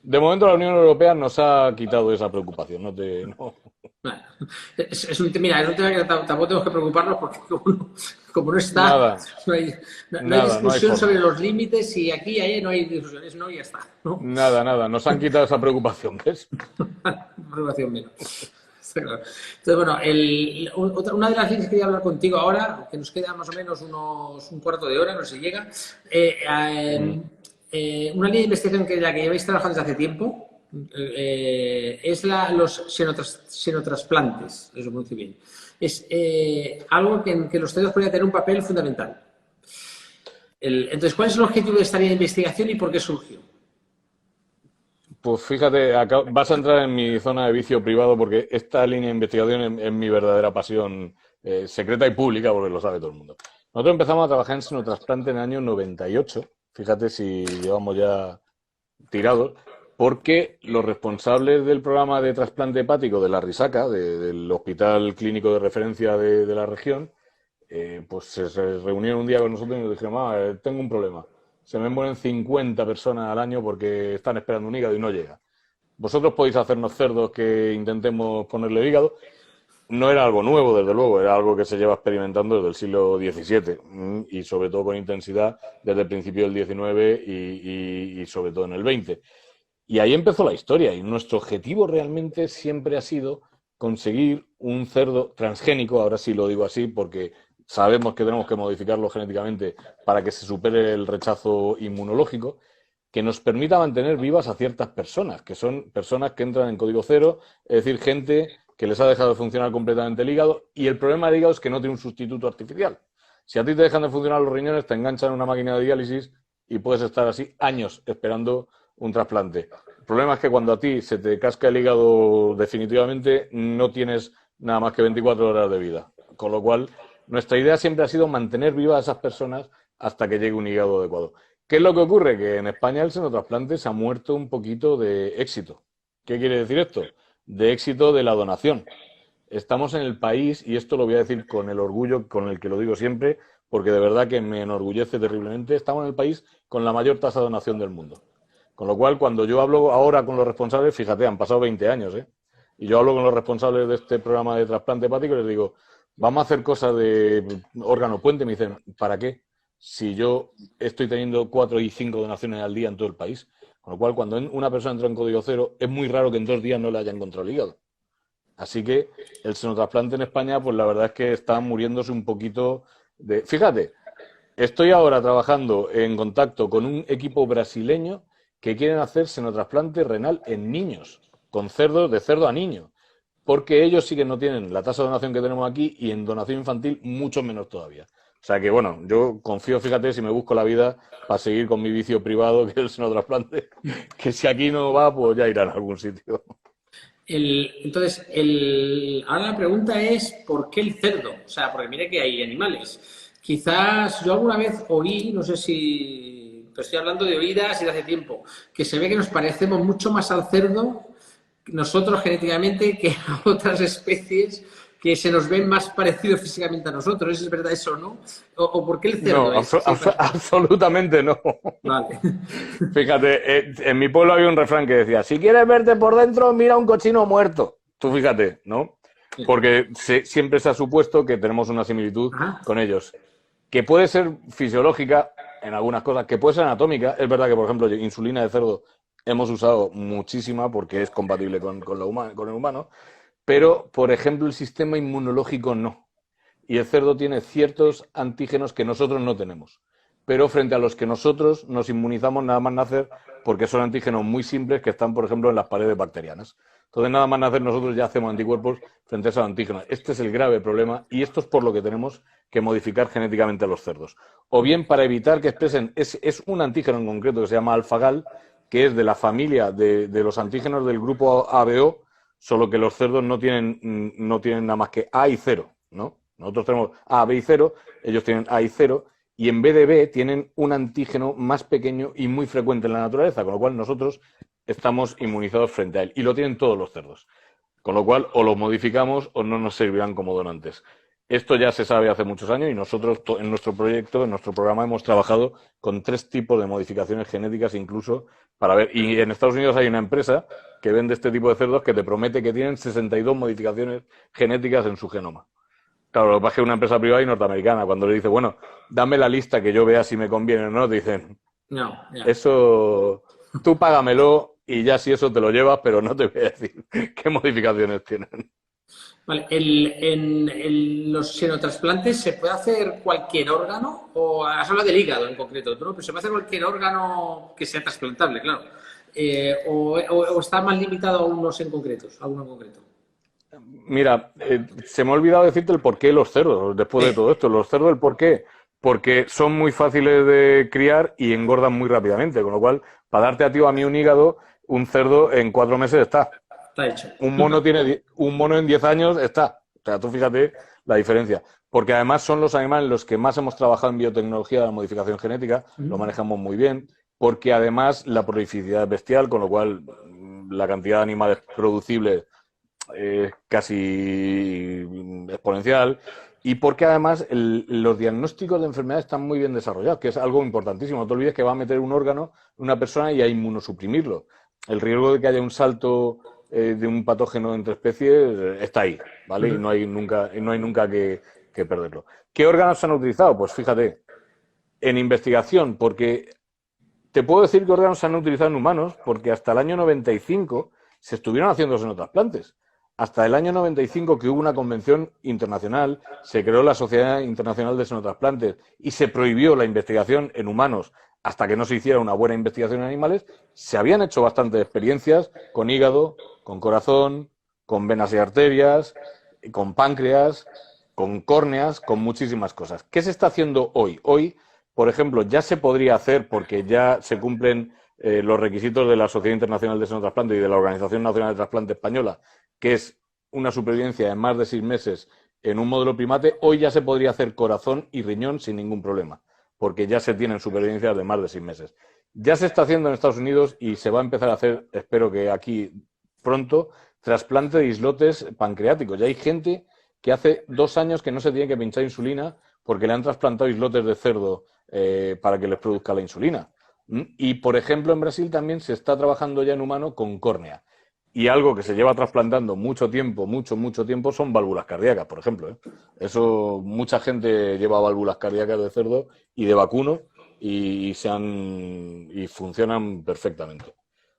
De momento la Unión Europea nos ha quitado esa preocupación. No. Bueno, mira, es un tema que tampoco tenemos que preocuparnos porque como no está, Nada, no hay discusión sobre los límites y aquí y allá no hay discusiones, no, y ya está, ¿no? Nada, nos han quitado esa preocupación, ¿ves? Preocupación menos. Está claro. Entonces, bueno, una de las líneas que quería hablar contigo ahora, que nos queda más o menos un cuarto de hora, no sé si llega, una línea de investigación que la que lleváis trabajando desde hace tiempo, es los xenotrasplantes, eso muy bien. Es algo que los cerdos podrían tener un papel fundamental. Entonces, ¿cuál es el objetivo de esta línea de investigación y por qué surgió? Pues fíjate, vas a entrar en mi zona de vicio privado porque esta línea de investigación es mi verdadera pasión secreta y pública porque lo sabe todo el mundo. Nosotros empezamos a trabajar en xenotrasplante en el año 98, fíjate si llevamos ya tirados, porque los responsables del programa de trasplante hepático de la Risaca, del hospital clínico de referencia de la región, pues se reunieron un día con nosotros y nos dijeron, tengo un problema. Se me mueren 50 personas al año porque están esperando un hígado y no llega. Vosotros podéis hacernos cerdos que intentemos ponerle hígado. No era algo nuevo, desde luego, era algo que se lleva experimentando desde el siglo XVII y sobre todo con intensidad desde el principio del XIX y sobre todo en el XX. Y ahí empezó la historia y nuestro objetivo realmente siempre ha sido conseguir un cerdo transgénico, ahora sí lo digo así porque sabemos que tenemos que modificarlo genéticamente para que se supere el rechazo inmunológico, que nos permita mantener vivas a ciertas personas, que son personas que entran en código cero, es decir, gente que les ha dejado de funcionar completamente el hígado, y el problema del hígado es que no tiene un sustituto artificial. Si a ti te dejan de funcionar los riñones, te enganchan en una máquina de diálisis y puedes estar así años esperando un trasplante. El problema es que cuando a ti se te casca el hígado definitivamente, no tienes nada más que 24 horas de vida. Con lo cual, nuestra idea siempre ha sido mantener vivas a esas personas hasta que llegue un hígado adecuado. ¿Qué es lo que ocurre? Que en España el xenotrasplante se ha muerto un poquito de éxito. ¿Qué quiere decir esto? De éxito de la donación. Estamos en el país, y esto lo voy a decir con el orgullo con el que lo digo siempre, porque de verdad que me enorgullece terriblemente, estamos en el país con la mayor tasa de donación del mundo. Con lo cual, cuando yo hablo ahora con los responsables, fíjate, han pasado 20 años, y yo hablo con los responsables de este programa de trasplante hepático y les digo, vamos a hacer cosas de órgano puente. Me dicen, ¿para qué? Si yo estoy teniendo 4 y 5 donaciones al día en todo el país. Con lo cual, cuando una persona entra en código cero, es muy raro que en 2 días no le haya encontrado el hígado. Así que el xenotrasplante en España, pues la verdad es que está muriéndose un poquito de... Fíjate, estoy ahora trabajando en contacto con un equipo brasileño que quieren hacer xenotrasplante renal en niños, con cerdos, de cerdo a niño, porque ellos sí que no tienen la tasa de donación que tenemos aquí y en donación infantil mucho menos todavía. O sea que, bueno, yo confío, fíjate, si me busco la vida para seguir con mi vicio privado, que es el xenotrasplante, que si aquí no va, pues ya irá en algún sitio. Ahora la pregunta es, ¿por qué el cerdo? O sea, porque mire que hay animales. Quizás yo alguna vez oí, no sé si pero estoy hablando de oídas y de hace tiempo, que se ve que nos parecemos mucho más al cerdo nosotros genéticamente que a otras especies que se nos ven más parecidos físicamente a nosotros. ¿Es verdad eso, no? ¿O por qué el cerdo No, es? Sí, absolutamente no. vale. Fíjate, en mi pueblo había un refrán que decía, si quieres verte por dentro, mira un cochino muerto. Tú fíjate, ¿no? Porque siempre se ha supuesto que tenemos una similitud Ajá. con ellos. Que puede ser fisiológica en algunas cosas, que puede ser anatómica. Es verdad que, por ejemplo, insulina de cerdo hemos usado muchísima porque es compatible con el humano, pero, por ejemplo, el sistema inmunológico no. Y el cerdo tiene ciertos antígenos que nosotros no tenemos, pero frente a los que nosotros nos inmunizamos nada más nacer porque son antígenos muy simples que están, por ejemplo, en las paredes bacterianas. Entonces, nada más nacer nosotros ya hacemos anticuerpos frente a esos antígenos. Este es el grave problema y esto es por lo que tenemos que modificar genéticamente a los cerdos. O bien para evitar que expresen, es un antígeno en concreto que se llama alfagal, que es de la familia de los antígenos del grupo ABO, solo que los cerdos no tienen nada más que A y 0, ¿no? Nosotros tenemos A, B y 0, ellos tienen A y 0, y en vez de B tienen un antígeno más pequeño y muy frecuente en la naturaleza, con lo cual nosotros estamos inmunizados frente a él. Y lo tienen todos los cerdos. Con lo cual, o lo modificamos o no nos servirán como donantes. Esto ya se sabe hace muchos años y nosotros en nuestro proyecto, en nuestro programa, hemos trabajado con 3 tipos de modificaciones genéticas incluso para ver. Y en Estados Unidos hay una empresa que vende este tipo de cerdos que te promete que tienen 62 modificaciones genéticas en su genoma. Claro, lo que pasa es que una empresa privada y norteamericana, cuando le dice, bueno, dame la lista que yo vea si me conviene o no, te dicen, No, ya. eso, tú págamelo y ya si eso te lo llevas, pero no te voy a decir qué modificaciones tienen. Vale, en los xenotrasplantes se puede hacer cualquier órgano, o has hablado del hígado en concreto, ¿no? Pero se puede hacer cualquier órgano que sea trasplantable, claro. O está más limitado a unos en concretos, a uno en concreto. Mira, se me ha olvidado decirte el porqué de los cerdos, después de todo esto. Los cerdos, ¿el por qué? Porque son muy fáciles de criar y engordan muy rápidamente, con lo cual, para darte a ti o a mí un hígado, un cerdo en 4 meses está. Está hecho. Un mono en 10 años está. O sea, tú fíjate la diferencia. Porque además son los animales en los que más hemos trabajado en biotecnología de la modificación genética, lo manejamos muy bien, porque además la prolificidad es bestial, con lo cual la cantidad de animales producibles es casi exponencial, y porque además los diagnósticos de enfermedades están muy bien desarrollados, que es algo importantísimo. No te olvides que va a meter un órgano en una persona y a inmunosuprimirlo. El riesgo de que haya un salto de un patógeno entre especies está ahí, ¿vale? Y no hay nunca que perderlo. ¿Qué órganos se han utilizado? Pues fíjate, en investigación, porque te puedo decir qué órganos se han utilizado en humanos, porque hasta el año 95 se estuvieron haciendo xenotrasplantes. Hasta el año 95, que hubo una convención internacional, se creó la Sociedad Internacional de Xenotrasplantes y se prohibió la investigación en humanos hasta que no se hiciera una buena investigación en animales, se habían hecho bastantes experiencias con hígado, con corazón, con venas y arterias, con páncreas, con córneas, con muchísimas cosas. ¿Qué se está haciendo hoy? Hoy, por ejemplo, ya se podría hacer, porque ya se cumplen los requisitos de la Sociedad Internacional de Xenotrasplantes y de la Organización Nacional de Trasplante Española, que es una supervivencia de más de 6 meses en un modelo primate. Hoy ya se podría hacer corazón y riñón sin ningún problema, porque ya se tienen supervivencias de más de 6 meses. Ya se está haciendo en Estados Unidos y se va a empezar a hacer, espero que aquí pronto, trasplante de islotes pancreáticos. Ya hay gente que hace 2 años que no se tiene que pinchar insulina porque le han trasplantado islotes de cerdo para que les produzca la insulina. Y, por ejemplo, en Brasil también se está trabajando ya en humano con córnea. Y algo que se lleva trasplantando mucho tiempo, mucho tiempo, son válvulas cardíacas, por ejemplo, ¿eh? Eso, mucha gente lleva válvulas cardíacas de cerdo y de vacuno y funcionan perfectamente.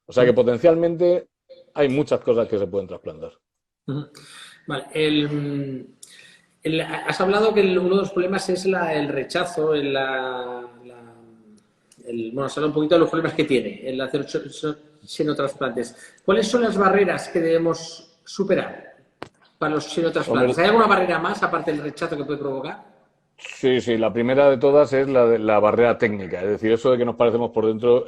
O sea que potencialmente hay muchas cosas que se pueden trasplantar. Vale. Has hablado que uno de los problemas es el rechazo, bueno, has hablado un poquito de los problemas que tiene el hacer xenotrasplantes. ¿Cuáles son las barreras que debemos superar para los xenotrasplantes? ¿Hay alguna barrera más aparte del rechazo que puede provocar? Sí, la primera de todas es la barrera técnica, es decir, eso de que nos parecemos por dentro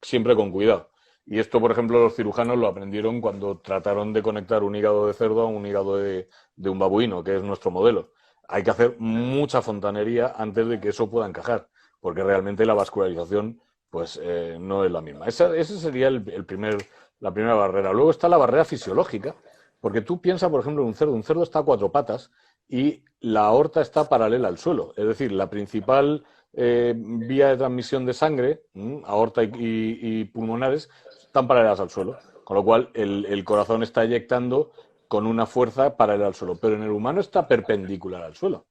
siempre con cuidado. Y esto, por ejemplo, los cirujanos lo aprendieron cuando trataron de conectar un hígado de cerdo a un hígado de un babuino, que es nuestro modelo. Hay que hacer mucha fontanería antes de que eso pueda encajar, porque realmente la vascularización pues no es la misma. Ese sería la primera barrera. Luego está la barrera fisiológica, porque tú piensas, por ejemplo, en un cerdo está a cuatro patas y la aorta está paralela al suelo, es decir, la principal vía de transmisión de sangre, aorta y pulmonares, están paralelas al suelo, con lo cual el corazón está eyectando con una fuerza paralela al suelo, pero en el humano está perpendicular al suelo.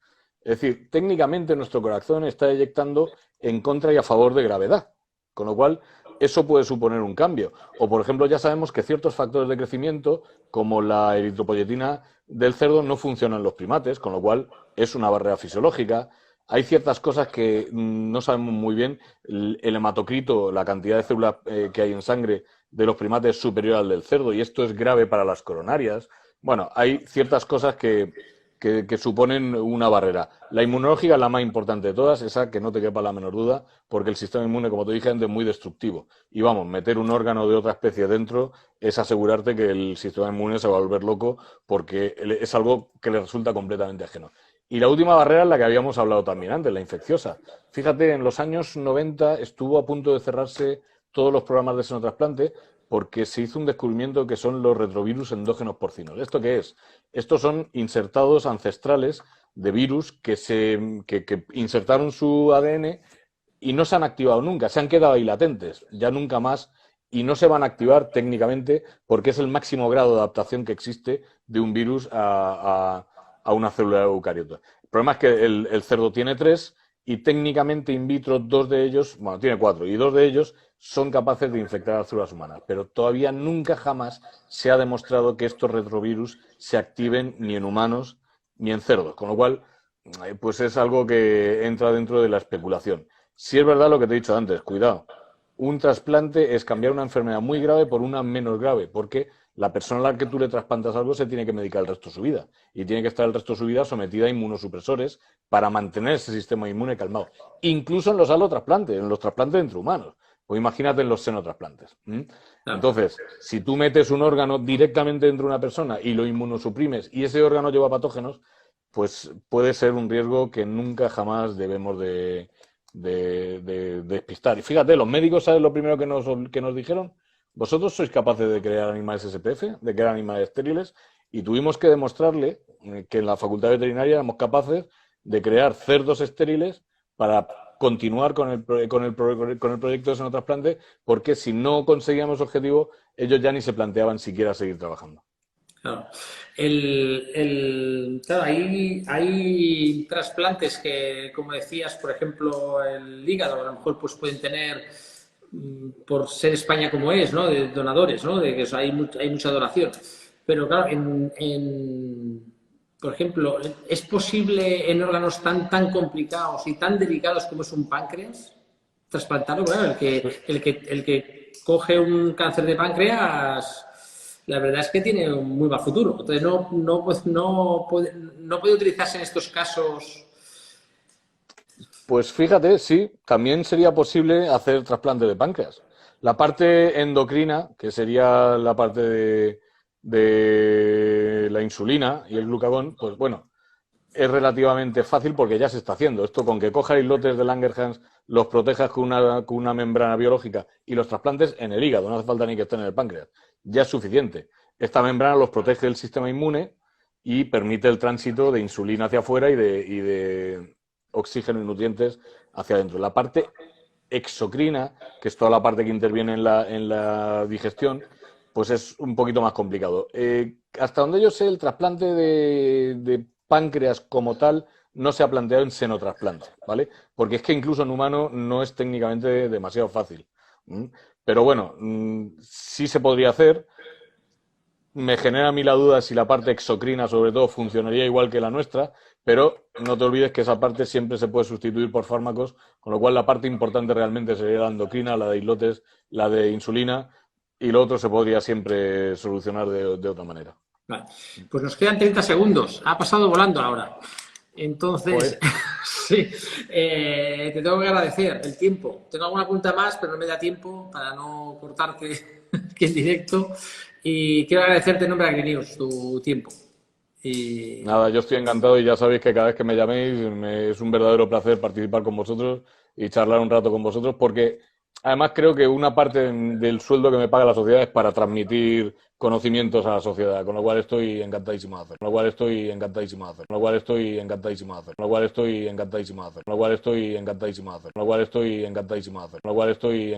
Es decir, técnicamente nuestro corazón está eyectando en contra y a favor de gravedad, con lo cual eso puede suponer un cambio. O, por ejemplo, ya sabemos que ciertos factores de crecimiento, como la eritropoyetina del cerdo, no funcionan en los primates, con lo cual es una barrera fisiológica. Hay ciertas cosas que no sabemos muy bien. El hematocrito, la cantidad de células que hay en sangre de los primates es superior al del cerdo y esto es grave para las coronarias. Bueno, hay ciertas cosas que suponen una barrera. La inmunológica es la más importante de todas, esa que no te quepa la menor duda, porque el sistema inmune, como te dije antes, es muy destructivo. Y vamos, meter un órgano de otra especie dentro es asegurarte que el sistema inmune se va a volver loco porque es algo que le resulta completamente ajeno. Y la última barrera es la que habíamos hablado también antes, la infecciosa. Fíjate, en los años 90 estuvo a punto de cerrarse todos los programas de senotrasplante porque se hizo un descubrimiento que son los retrovirus endógenos porcinos. ¿Esto qué es? Estos son insertados ancestrales de virus que insertaron su ADN y no se han activado nunca, se han quedado ahí latentes, ya nunca más, y no se van a activar técnicamente porque es el máximo grado de adaptación que existe de un virus a una célula eucariota. El problema es que el cerdo tiene 3 y técnicamente in vitro 2 de ellos, bueno, tiene 4, y 2 de ellos son capaces de infectar a las células humanas, pero todavía nunca jamás se ha demostrado que estos retrovirus se activen ni en humanos ni en cerdos, con lo cual pues es algo que entra dentro de la especulación. Si es verdad lo que te he dicho antes, cuidado, un trasplante es cambiar una enfermedad muy grave por una menos grave, porque la persona a la que tú le trasplantas algo se tiene que medicar el resto de su vida y tiene que estar el resto de su vida sometida a inmunosupresores para mantener ese sistema inmune calmado. Incluso en los allotrasplantes, en los trasplantes entre humanos. O imagínate en los senotrasplantes. Entonces, si tú metes un órgano directamente dentro de una persona y lo inmunosuprimes y ese órgano lleva patógenos, pues puede ser un riesgo que nunca jamás debemos de despistar. Y fíjate, los médicos, ¿sabes lo primero que nos dijeron? Vosotros sois capaces de crear animales SPF, de crear animales estériles, y tuvimos que demostrarle que en la facultad veterinaria éramos capaces de crear cerdos estériles para continuar con el proyecto de senotrasplante, porque si no conseguíamos objetivo, ellos ya ni se planteaban siquiera seguir trabajando. Claro. Claro, hay trasplantes que, como decías, por ejemplo, el hígado, a lo mejor pues pueden tener, por ser España como es, ¿no? De donadores, ¿no? De que hay mucha donación. Pero claro, por ejemplo, ¿es posible en órganos tan complicados y tan delicados como es un páncreas trasplantarlo? Claro, el que coge un cáncer de páncreas, la verdad es que tiene un muy mal futuro. Entonces no puede utilizarse en estos casos. Pues fíjate, sí, también sería posible hacer trasplante de páncreas. La parte endocrina, que sería la parte de la insulina y el glucagón, pues bueno, es relativamente fácil porque ya se está haciendo. Esto con que cojas islotes de Langerhans, los protejas con una membrana biológica y los trasplantes en el hígado, no hace falta ni que estén en el páncreas, ya es suficiente. Esta membrana los protege del sistema inmune y permite el tránsito de insulina hacia afuera y de oxígeno y nutrientes hacia adentro. La parte exocrina, que es toda la parte que interviene en la digestión, pues es un poquito más complicado. Hasta donde yo sé, el trasplante de páncreas como tal no se ha planteado en senotrasplante, ¿vale? Porque es que incluso en humano no es técnicamente demasiado fácil. Pero bueno, sí se podría hacer. Me genera a mí la duda si la parte exocrina, sobre todo, funcionaría igual que la nuestra, pero no te olvides que esa parte siempre se puede sustituir por fármacos, con lo cual la parte importante realmente sería la endocrina, la de islotes, la de insulina, y lo otro se podría siempre solucionar de otra manera. Vale. Pues nos quedan 30 segundos. Ha pasado volando ahora. Entonces, sí, te tengo que agradecer el tiempo. Tengo alguna pregunta más, pero no me da tiempo para no cortarte que en directo. Y quiero agradecerte en nombre de AgriNews tu tiempo. Nada, yo estoy encantado y ya sabéis que cada vez que me llaméis es un verdadero placer participar con vosotros y charlar un rato con vosotros, porque además creo que una parte del sueldo que me paga la sociedad es para transmitir conocimientos a la sociedad, con lo cual estoy encantadísimo de hacer, con lo cual estoy encantadísimo de hacer, con lo cual estoy encantadísimo de hacer, con lo cual estoy encantadísimo de hacer, con lo cual estoy encantadísimo de hacer, con lo cual estoy encantadísimo de hacer, con lo cual estoy